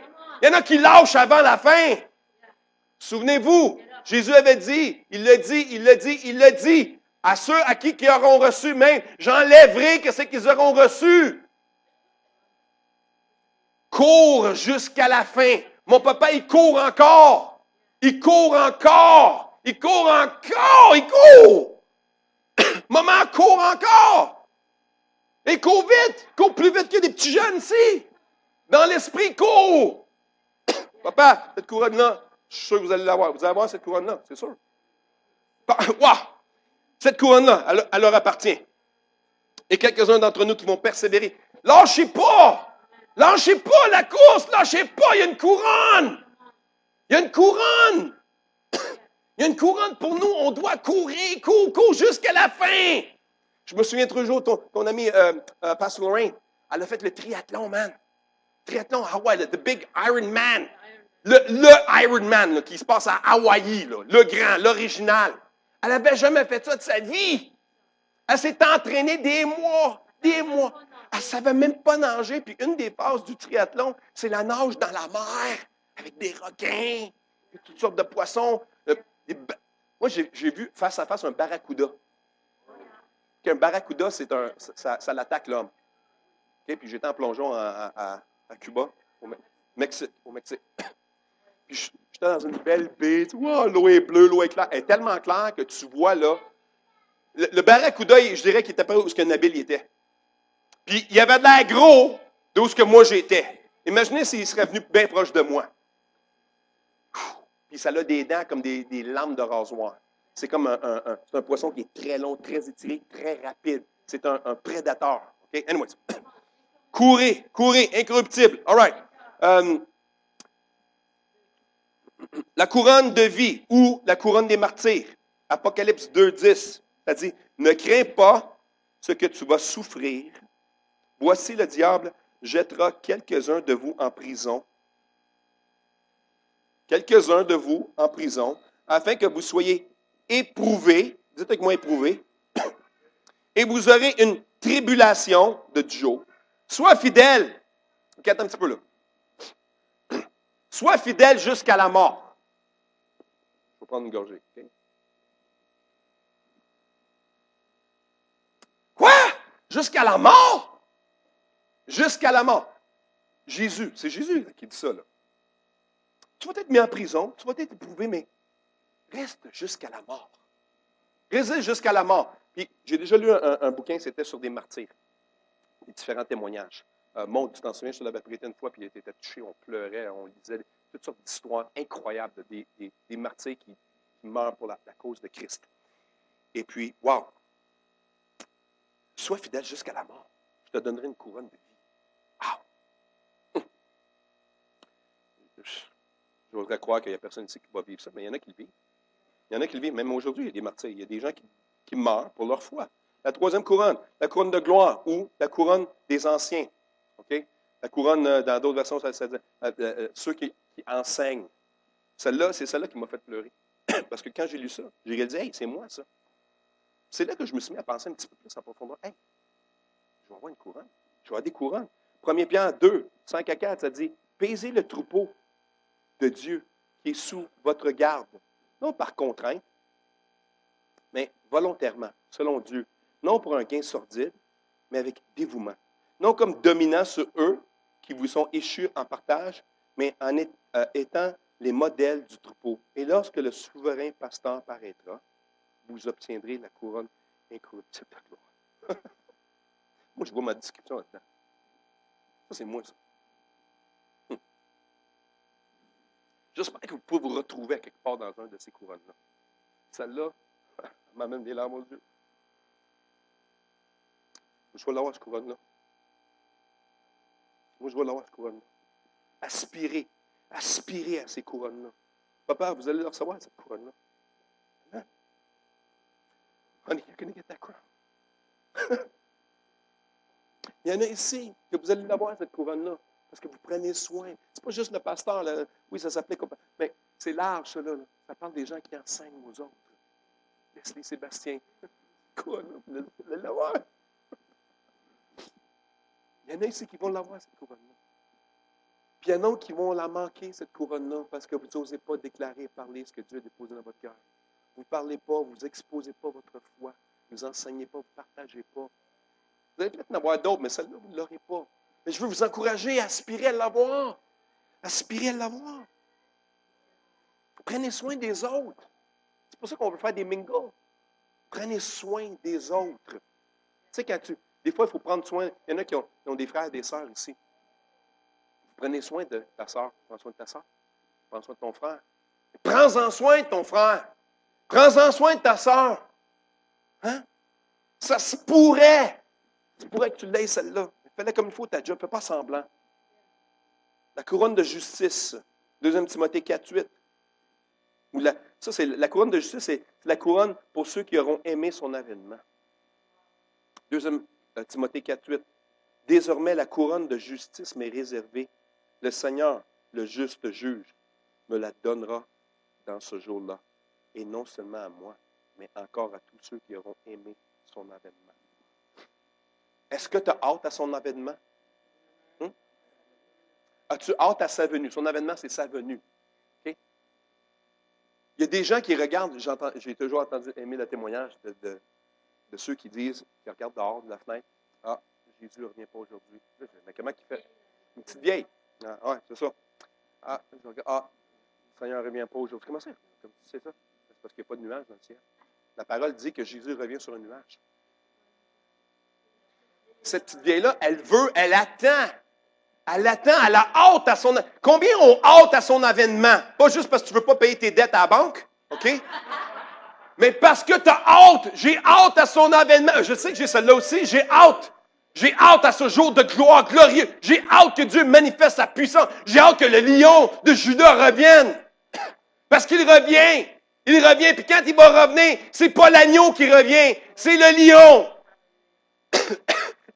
Il y en a qui lâchent avant la fin. Souvenez-vous, Jésus avait dit, il l'a dit. À ceux à qui auront reçu, même, j'enlèverai que c'est qu'ils auront reçu. Cours jusqu'à la fin. Mon papa, il court encore. Il court encore. Il court encore. Il court. Maman court encore. Il court vite. Il court plus vite que des petits jeunes ici. Dans l'esprit, il court. Papa, cette couronne-là, je suis sûr que vous allez l'avoir. Vous allez avoir cette couronne-là, c'est sûr. Wow! Cette couronne-là, elle leur appartient. Et quelques-uns d'entre nous qui vont persévérer. Lâchez pas! Lâchez pas la course! Lâchez pas! Il y a une couronne! Il y a une couronne! Il y a une couronne pour nous. On doit courir, cours jusqu'à la fin. Je me souviens toujours, ton ami Pastor Lorraine, elle a fait le triathlon, man. Triathlon à Hawaï, the big Iron Man. Le Iron Man là, qui se passe à Hawaï, là, le grand, l'original. Elle n'avait jamais fait ça de sa vie. Elle s'est entraînée des mois. Elle ne savait même pas nager. Puis une des phases du triathlon, c'est la nage dans la mer, avec des requins, et toutes sortes de poissons. Moi, j'ai vu face à face un barracuda. Un barracuda, ça l'attaque l'homme. Okay? Puis j'étais en plongeon à Cuba, au Mexique. Puis j'étais dans une belle baie. Wow, l'eau est bleue, l'eau est claire. Elle est tellement claire que tu vois là. Le barracuda, je dirais qu'il était pas où ce que Nabil était. Puis il avait de l'air gros d'où ce que moi j'étais. Imaginez s'il serait venu bien proche de moi. Puis ça a des dents comme des lames de rasoir. C'est comme c'est un poisson qui est très long, très étiré, très rapide. C'est un prédateur. Okay? Anyways. Courez, incorruptible. All right. La couronne de vie ou la couronne des martyrs. Apocalypse 2:10. Ça dit, ne crains pas ce que tu vas souffrir. Voici le diable jettera quelques-uns de vous en prison. Quelques-uns de vous en prison, afin que vous soyez éprouvés. Dites avec moi éprouvés. Et vous aurez une tribulation de 10 jours. Sois fidèle. OK, attends un petit peu là. Sois fidèle jusqu'à la mort. Il faut prendre une gorgée. Okay? Quoi? Jusqu'à la mort? Jusqu'à la mort. Jésus, c'est Jésus qui dit ça. Là. Tu vas être mis en prison, tu vas être éprouvé, mais reste jusqu'à la mort. Résiste jusqu'à la mort. Puis, j'ai déjà lu un bouquin, c'était sur des martyrs. Des différents témoignages. Maud, tu t'en souviens, je te l'avais prêté une fois, puis il était touché, on pleurait, on lisait toutes sortes d'histoires incroyables des martyrs qui meurent pour la cause de Christ. Et puis, wow! Sois fidèle jusqu'à la mort. Je te donnerai une couronne de vie. Wow! Je voudrais croire qu'il n'y a personne ici qui va vivre ça, mais il y en a qui le vivent. Il y en a qui le vivent, même aujourd'hui, il y a des martyrs. Il y a des gens qui meurent pour leur foi. La troisième couronne, la couronne de gloire ou la couronne des anciens. OK? La couronne, dans d'autres versions, ça dit ceux qui enseignent. Celle-là, c'est celle-là qui m'a fait pleurer. Parce que quand j'ai lu ça, j'ai réalisé, hey, c'est moi ça. C'est là que je me suis mis à penser un petit peu plus en profondeur. Hey, je vais avoir une couronne. Je vais avoir des couronnes. 1 Pierre 2, 5 à 4, ça dit, paisez le troupeau de Dieu qui est sous votre garde. Non par contrainte, mais volontairement, selon Dieu. Non pour un gain sordide, mais avec dévouement. Non comme dominant sur eux qui vous sont échus en partage, mais en étant les modèles du troupeau. Et lorsque le souverain pasteur paraîtra, vous obtiendrez la couronne incorruptible de gloire. Moi, je vois ma description là-dedans. Ça, c'est moi, ça. J'espère que vous pouvez vous retrouver à quelque part dans un de ces couronnes-là. Celle-là, elle m'amène des larmes aux yeux. Je vais l'avoir, cette couronne-là. Moi, je vais l'avoir, cette couronne-là. Aspirez à ces couronnes-là. Papa, vous allez le recevoir, cette couronne-là. Hein? Honey, you're going to get that crown. Il y en a ici que vous allez l'avoir, cette couronne-là, parce que vous prenez soin. C'est pas juste le pasteur, là. Oui, ça s'appelait comme... Mais c'est large, ça, là. Ça parle des gens qui enseignent aux autres. Laisse-les Sébastien. Couronne, vous allez l'avoir. Il y en a ici qui vont l'avoir, cette couronne-là. Puis il y en a d'autres qui vont la manquer, cette couronne-là, parce que vous n'osez pas déclarer, parler ce que Dieu a déposé dans votre cœur. Vous ne parlez pas, vous n'exposez pas votre foi, vous n'enseignez pas, vous ne partagez pas. Vous allez peut-être en avoir d'autres, mais celle-là, vous ne l'aurez pas. Mais je veux vous encourager à aspirer à l'avoir. Aspirer à l'avoir. Prenez soin des autres. C'est pour ça qu'on veut faire des mingles. Prenez soin des autres. Tu sais, des fois, il faut prendre soin. Il y en a qui ont des frères et des sœurs ici. Vous prenez soin de ta sœur. Prends soin de ta sœur. Prends soin de ton frère. Prends-en soin de ton frère. Prends-en soin de ta sœur. Hein? Ça se pourrait. Ça pourrait que tu l'aies, celle-là. Fais-la comme il faut, ta job. Fais pas semblant. La couronne de justice. 2 Timothée 4, 8. Ça, c'est la couronne de justice, c'est la couronne pour ceux qui auront aimé son avènement. 2 Timothée 4, 8. Désormais, la couronne de justice m'est réservée. Le Seigneur, le juste juge, me la donnera dans ce jour-là. Et non seulement à moi, mais encore à tous ceux qui auront aimé son avènement. Est-ce que tu as hâte à son avènement? As-tu hâte à sa venue? Son avènement, c'est sa venue. Okay? Il y a des gens qui regardent, j'ai toujours entendu aimer le témoignage de ceux qui disent, qui regardent dehors de la fenêtre, « Ah, Jésus ne revient pas aujourd'hui. » Mais comment il fait? Une petite vieille. Ah, ouais, c'est ça. Ah, je regarde, le Seigneur ne revient pas aujourd'hui. Comment ça? Comme tu sais ça? C'est parce qu'il n'y a pas de nuage dans le ciel. La parole dit que Jésus revient sur un nuage. Cette petite vieille-là, elle attend. Elle attend, elle a hâte à son... Combien ont hâte à son avènement? Pas juste parce que tu ne veux pas payer tes dettes à la banque, OK? Mais parce que tu as hâte. J'ai hâte à son avènement. Je sais que j'ai celle-là aussi. J'ai hâte. J'ai hâte à ce jour de gloire glorieux. J'ai hâte que Dieu manifeste sa puissance. J'ai hâte que le lion de Juda revienne. Parce qu'il revient. Il revient. Puis quand il va revenir, c'est pas l'agneau qui revient. C'est le lion.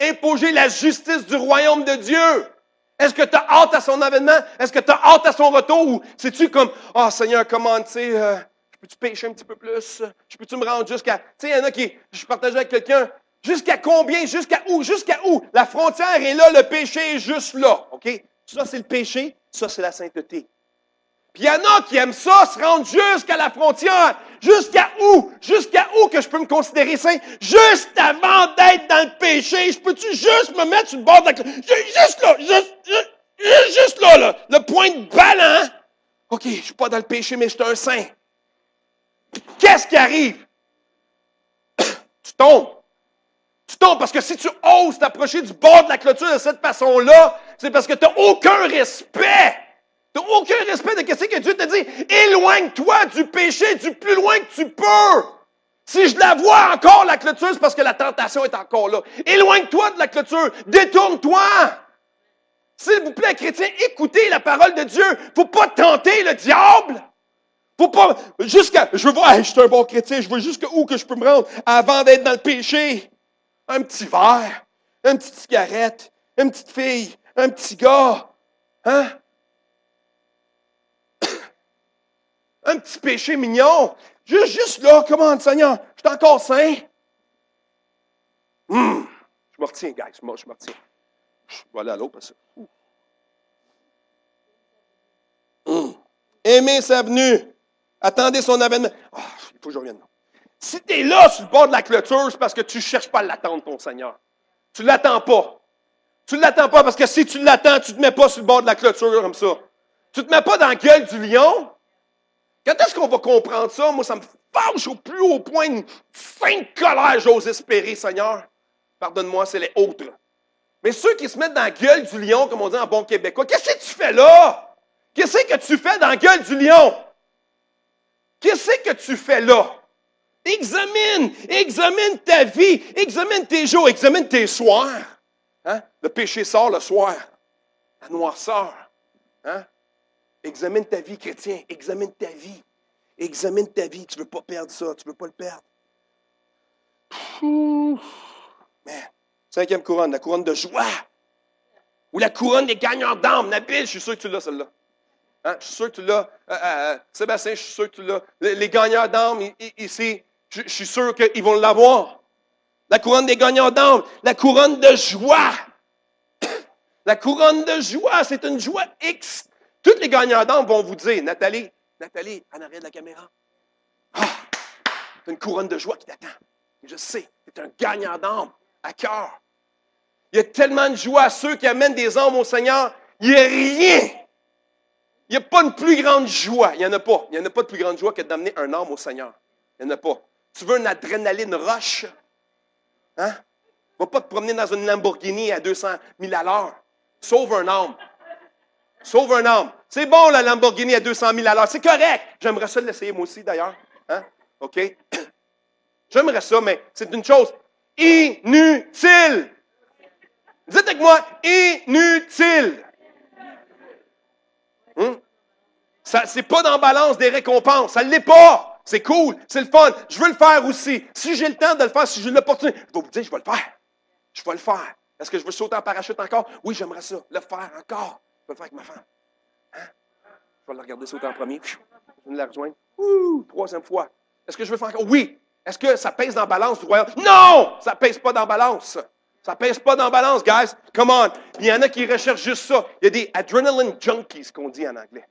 Imposer la justice du royaume de Dieu. Est-ce que tu as hâte à son avènement? Est-ce que tu as hâte à son retour? Ou c'est-tu comme, Seigneur, comment, tu sais, je peux-tu pécher un petit peu plus? Je peux-tu me rendre jusqu'à... Tu sais, il y en a qui, je partageais avec quelqu'un, jusqu'à combien? Jusqu'à où? Jusqu'à où? La frontière est là, le péché est juste là. OK? Ça, c'est le péché. Ça, c'est la sainteté. Puis il y en a qui aiment ça, se rendre jusqu'à la frontière. Jusqu'à où? Jusqu'à où que je peux me considérer saint? Juste avant d'être dans le péché. Je peux-tu juste me mettre sur le bord de la... Juste là, le point de ballon. OK, je suis pas dans le péché, mais je suis un saint. Qu'est-ce qui arrive? Tu tombes. Tu tombes parce que si tu oses t'approcher du bord de la clôture de cette façon-là, c'est parce que tu n'as aucun respect Tu n'as aucun respect de ce que Dieu te dit. Éloigne-toi du péché du plus loin que tu peux. Si je la vois encore, la clôture, c'est parce que la tentation est encore là. Éloigne-toi de la clôture. Détourne-toi. S'il vous plaît, chrétiens, écoutez la parole de Dieu. Il ne faut pas tenter le diable. Faut pas, je veux voir, hey, je suis un bon chrétien, je veux jusqu'à où que je peux me rendre avant d'être dans le péché. Un petit verre, une petite cigarette, une petite fille, un petit gars. Hein? Un petit péché mignon. Juste là, comment, Seigneur, je suis encore saint. Je me retiens, guys, je me retiens. Je vais aller à l'autre parce que... Aimer sa venue. Attendez son avènement. Oh, il faut que je revienne là. Si tu es là sur le bord de la clôture, c'est parce que tu ne cherches pas à l'attendre, ton Seigneur. Tu ne l'attends pas. Tu ne l'attends pas parce que si tu l'attends, tu ne te mets pas sur le bord de la clôture comme ça. Tu ne te mets pas dans la gueule du lion. Quand est-ce qu'on va comprendre ça? Moi, ça me fâche au plus haut point une sainte colère, j'ose espérer, Seigneur. Pardonne-moi, c'est les autres. Mais ceux qui se mettent dans la gueule du lion, comme on dit en bon québécois, qu'est-ce que tu fais là? Qu'est-ce que tu fais dans la gueule du lion? Qu'est-ce que tu fais là? Examine ta vie, examine tes jours, examine tes soirs. Hein? Le péché sort le soir, la noirceur. Hein? Examine ta vie, chrétien, examine ta vie. Examine ta vie, tu ne veux pas perdre ça, tu ne veux pas le perdre. Man. 5e couronne, la couronne de joie. Ou la couronne des gagnants d'âme. Nabil, je suis sûr que tu l'as, celle-là. Hein? Je suis sûr que tu l'as. Sébastien, je suis sûr que tu l'as. Les gagnants d'âme, ici, je suis sûr qu'ils vont l'avoir. La couronne des gagnants d'âme. La couronne de joie. La couronne de joie, c'est une joie X. Tous les gagnants d'âme vont vous dire, Nathalie, en arrière de la caméra. Ah, c'est une couronne de joie qui t'attend. Je sais, tu es un gagnant d'âme à cœur. Il y a tellement de joie à ceux qui amènent des âmes au Seigneur. Il n'y a rien. Il n'y a pas une plus grande joie. Il n'y en a pas. Il n'y en a pas de plus grande joie que d'amener un âme au Seigneur. Il n'y en a pas. Tu veux une adrénaline rush? Hein? Va pas te promener dans une Lamborghini à 200 000 à l'heure. Sauve un âme. Sauve un âme. C'est bon, la Lamborghini à 200 000 à l'heure. C'est correct. J'aimerais ça l'essayer moi aussi, d'ailleurs. Hein? OK? J'aimerais ça, mais c'est une chose inutile. Dites avec moi, inutile. Ça, c'est pas dans la balance des récompenses. Ça ne l'est pas. C'est cool. C'est le fun. Je veux le faire aussi. Si j'ai le temps de le faire, si j'ai l'opportunité, je vais vous dire, je vais le faire. Je vais le faire. Est-ce que je veux sauter en parachute encore? Oui, j'aimerais ça. Le faire encore. Je vais le faire avec ma femme. Hein? Je vais la regarder sauter en premier. Je vais la rejoindre. 3e fois. Est-ce que je veux faire encore? Oui. Est-ce que ça pèse dans la balance du royaume? Non! Ça ne pèse pas dans la balance. Ça ne pèse pas dans la balance, guys. Come on. Il y en a qui recherchent juste ça. Il y a des adrenaline junkies, qu'on dit en anglais.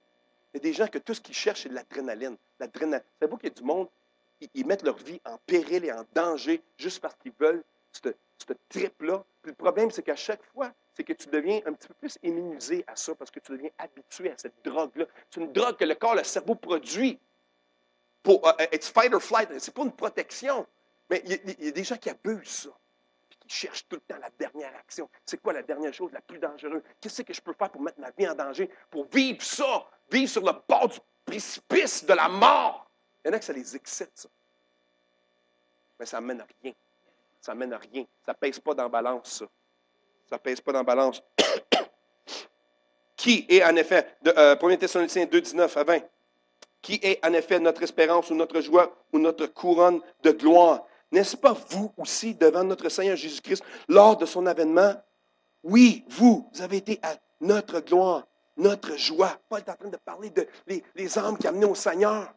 Il y a des gens que tout ce qu'ils cherchent, c'est de l'adrénaline. Savez-vous qu'il y a du monde, ils mettent leur vie en péril et en danger juste parce qu'ils veulent ce trip-là. Puis le problème, c'est qu'à chaque fois, c'est que tu deviens un petit peu plus immunisé à ça parce que tu deviens habitué à cette drogue-là. C'est une drogue que le corps, le cerveau produit. It's fight or flight. C'est pas une protection. Mais il y a des gens qui abusent ça. Puis qui cherchent tout le temps la dernière action. C'est quoi la dernière chose la plus dangereuse? Qu'est-ce que je peux faire pour mettre ma vie en danger? Pour vivre ça? Vivre sur le bord du précipice de la mort. Il y en a que ça les excite, ça. Mais ça n'amène à rien. Ça n'amène à rien. Ça ne pèse pas dans la balance, ça. Ça ne pèse pas dans la balance. Qui est en effet, 1 Thessaloniciens 2, 19 à 20, qui est en effet notre espérance ou notre joie ou notre couronne de gloire? N'est-ce pas vous aussi devant notre Seigneur Jésus-Christ lors de son avènement? Oui, vous avez été à notre gloire, notre joie. Paul est en train de parler des âmes qu'il a amenées au Seigneur.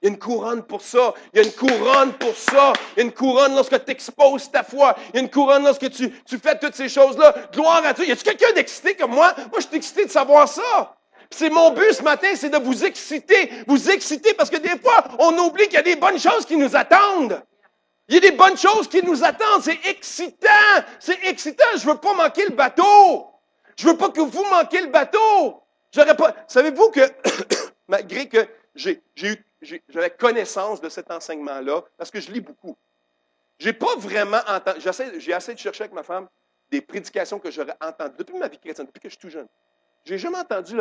Il y a une couronne pour ça. Il y a une couronne pour ça. Il y a une couronne lorsque tu exposes ta foi. Il y a une couronne lorsque tu fais toutes ces choses-là. Gloire à Dieu. Y a-t-il quelqu'un d'excité comme moi? Moi, je suis excité de savoir ça. Puis c'est mon but ce matin, c'est de vous exciter. Vous exciter parce que des fois, on oublie qu'il y a des bonnes choses qui nous attendent. Il y a des bonnes choses qui nous attendent. C'est excitant. C'est excitant. Je ne veux pas manquer le bateau. Je ne veux pas que vous manquiez le bateau. Savez-vous que, malgré que j'avais connaissance de cet enseignement-là, parce que je lis beaucoup, j'ai pas vraiment entendu, j'ai essayé de chercher avec ma femme des prédications que j'aurais entendues depuis ma vie chrétienne, depuis que je suis tout jeune. J'ai jamais entendu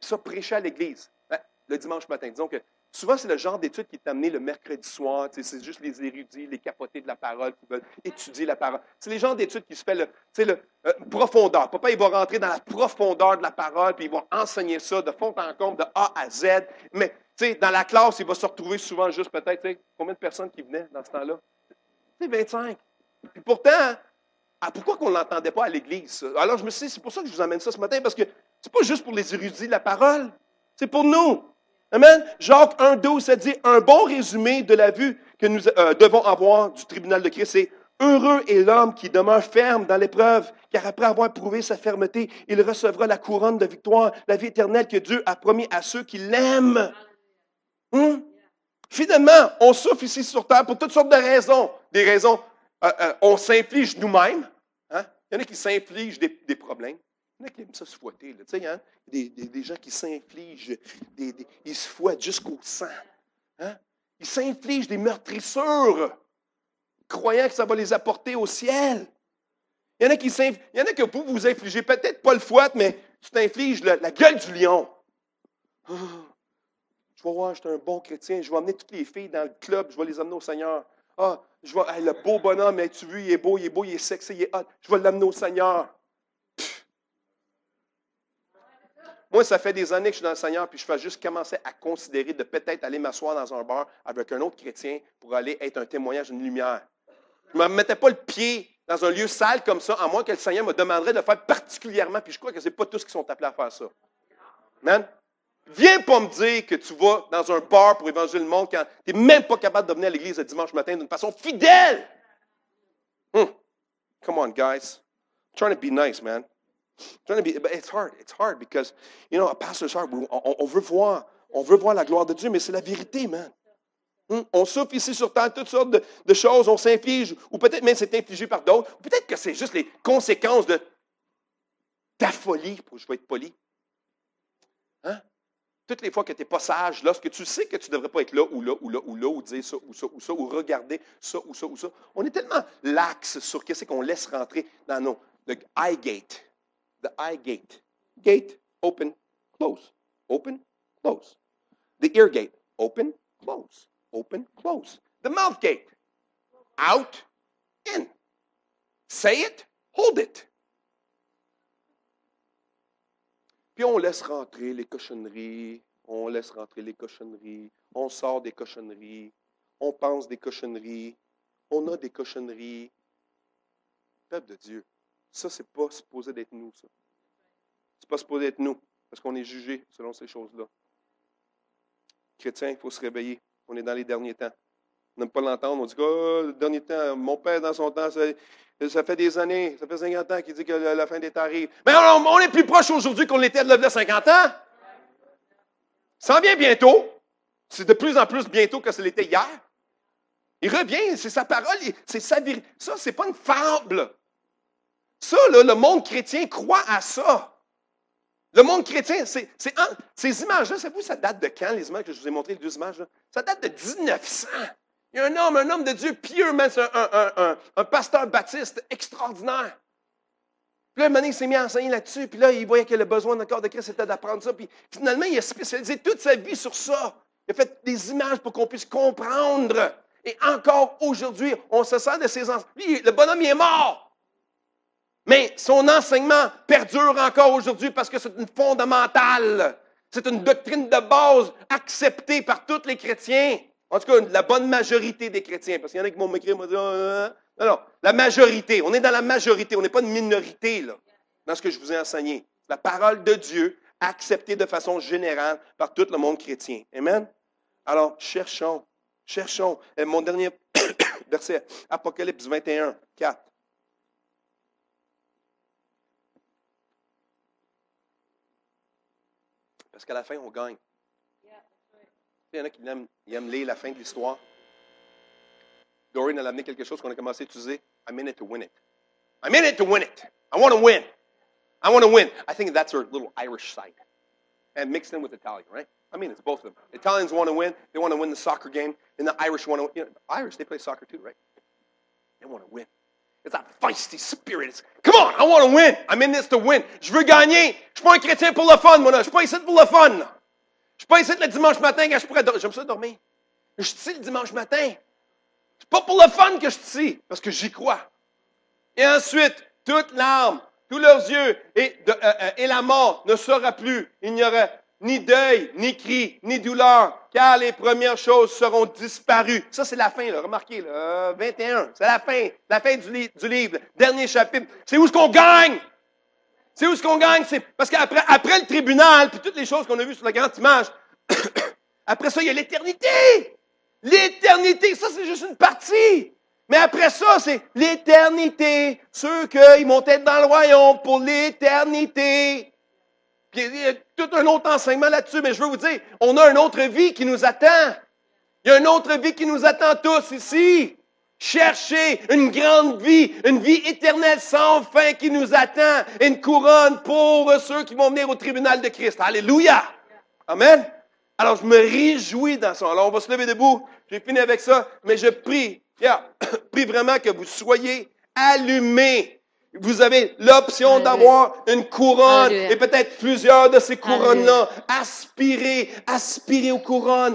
Ça, prêcher à l'Église, le dimanche matin. Disons que souvent, c'est le genre d'étude qui est amené le mercredi soir. C'est juste les érudits, les capotés de la parole qui veulent étudier la parole. C'est les genres d'études qui se fait profondeur. Papa, il va rentrer dans la profondeur de la parole, puis il va enseigner ça de fond en comble, de A à Z. Mais dans la classe, il va se retrouver souvent juste peut-être, combien de personnes qui venaient dans ce temps-là? 25. Puis pourtant, pourquoi qu'on ne l'entendait pas à l'Église? Ça? Alors, je me suis dit, c'est pour ça que je vous amène ça ce matin, parce que c'est pas juste pour les érudits de la parole, c'est pour nous. Amen? Jacques 1,12, ça dit, un bon résumé de la vue que nous devons avoir du tribunal de Christ, c'est heureux est l'homme qui demeure ferme dans l'épreuve, car après avoir prouvé sa fermeté, il recevra la couronne de victoire, la vie éternelle que Dieu a promis à ceux qui l'aiment. Finalement, on souffre ici sur terre pour toutes sortes de raisons. Des raisons, on s'inflige nous-mêmes. Hein? Il y en a qui s'infligent des problèmes. Il y en a qui aiment ça se fouetter. Là. Tu sais, hein? Des gens qui s'infligent, ils se fouettent jusqu'au sang. Hein? Ils s'infligent des meurtrissures, croyant que ça va les apporter au ciel. Il y en a que vous vous infligez peut-être pas le fouet, mais tu t'infliges la gueule du lion. Je vais voir, je suis un bon chrétien, je vais amener toutes les filles dans le club, je vais les amener au Seigneur. Le beau bonhomme, tu vu, il est beau, il est sexy, il est hot, je vais l'amener au Seigneur. Pff. Moi, ça fait des années que je suis dans le Seigneur, puis je fais juste commencer à considérer de peut-être aller m'asseoir dans un bar avec un autre chrétien pour aller être un témoignage, une lumière. Je ne me mettais pas le pied dans un lieu sale comme ça, à moins que le Seigneur me demanderait de le faire particulièrement, puis je crois que ce n'est pas tous qui sont appelés à faire ça. Amen? Viens pas me dire que tu vas dans un bar pour évangéliser le monde quand tu n'es même pas capable de venir à l'église le dimanche matin d'une façon fidèle. Come on, guys. I'm trying to be nice, man. But it's hard. It's hard because, a pastor's heart, on veut voir la gloire de Dieu, mais c'est la vérité, man. On souffre ici sur terre toutes sortes de choses, on s'inflige, ou peut-être même c'est infligé par d'autres, ou peut-être que c'est juste les conséquences de ta folie, je vais être poli. Hein? Toutes les fois que tu n'es pas sage, lorsque tu sais que tu ne devrais pas être là, ou là, ou là, ou là, ou dire ça, ou ça, ou ça, ou regarder ça, ou ça, ou ça. On est tellement lax sur qu'est-ce qu'on laisse rentrer dans nos... The eye gate. The eye gate. Gate, open, close. Open, close. The ear gate. Open, close. Open, close. The mouth gate. Out, in. Say it, hold it. Puis on laisse rentrer les cochonneries, on sort des cochonneries, on pense des cochonneries, on a des cochonneries. Peuple de Dieu, ça, c'est pas supposé d'être nous, ça. C'est pas supposé d'être nous, parce qu'on est jugé selon ces choses-là. Chrétien, il faut se réveiller. On est dans les derniers temps. On n'aime pas l'entendre, on dit que le dernier temps, mon père dans son temps, ça fait des années, ça fait 50 ans qu'il dit que la fin des temps arrive. Mais on est plus proche aujourd'hui qu'on l'était de 50 ans. Ça en vient bientôt. C'est de plus en plus bientôt que ce l'était hier. Il revient, c'est sa parole, c'est sa vérité. Ça, c'est pas une fable. Ça, là, le monde chrétien croit à ça. Le monde chrétien, ces images-là, savez-vous, ça date de quand, les images que je vous ai montrées, les deux images? Là? Ça date de 1900. Il y a un homme de Dieu pieux, c'est un pasteur baptiste extraordinaire. Puis là, un moment donné, il s'est mis à enseigner là-dessus, puis là, il voyait que le besoin du corps de Christ, c'était d'apprendre ça. Puis finalement, il a spécialisé toute sa vie sur ça. Il a fait des images pour qu'on puisse comprendre. Et encore aujourd'hui, on se sert de ces enseignements. Lui, le bonhomme, il est mort. Mais son enseignement perdure encore aujourd'hui parce que c'est une fondamentale. C'est une doctrine de base acceptée par tous les chrétiens. En tout cas, la bonne majorité des chrétiens. Parce qu'il y en a qui vont m'écrire, m'ont dit, non, la majorité. On est dans la majorité. On n'est pas une minorité, là, dans ce que je vous ai enseigné. La parole de Dieu, acceptée de façon générale par tout le monde chrétien. Amen? Alors, cherchons. Mon dernier verset, Apocalypse 21, 4. Parce qu'à la fin, on gagne. Il y en a qui aiment lire la fin de l'histoire. Doreen a amené quelque chose qu'on a commencé à utiliser. I'm in it to win it. I'm in it to win it. I want to win. I want to win. I think that's her little Irish side. And mixed in with Italian, right? I mean, it's both of them. Italians want to win. They want to win the soccer game. And the Irish want to win. Irish, they play soccer too, right? They want to win. It's that feisty spirit. It's, come on, I want to win. I'm in this to win. Je veux gagner. Je suis pas un chrétien pour le fun, moi, là. Je suis pas ici pour le fun, là. Je suis pas ici le dimanche matin quand je pourrais dormir. J'aime ça dormir. Je suis ici le dimanche matin. C'est pas pour le fun que je suis ici, parce que j'y crois. Et ensuite, toute larme, tous leurs yeux et la mort ne sera plus. Il n'y aura ni deuil, ni cri, ni douleur, car les premières choses seront disparues. Ça, c'est la fin, là. Remarquez, là, 21. C'est la fin du livre, dernier chapitre. C'est où est-ce qu'on gagne? C'est où est-ce qu'on gagne? C'est parce qu'après le tribunal, puis toutes les choses qu'on a vues sur la grande image, après ça, il y a l'éternité. L'éternité, ça, c'est juste une partie. Mais après ça, c'est l'éternité. Ceux qui vont être dans le royaume pour l'éternité. Puis il y a tout un autre enseignement là-dessus, mais je veux vous dire, on a une autre vie qui nous attend. Il y a une autre vie qui nous attend tous ici. Cherchez une grande vie, une vie éternelle sans fin qui nous attend. Une couronne pour ceux qui vont venir au tribunal de Christ. Alléluia! Amen! Alors, je me réjouis dans ça. Alors, on va se lever debout. J'ai fini avec ça, mais je prie. Prie vraiment que vous soyez allumés. Vous avez l'option d'avoir une couronne et peut-être plusieurs de ces couronnes-là. Aspirez aux couronnes.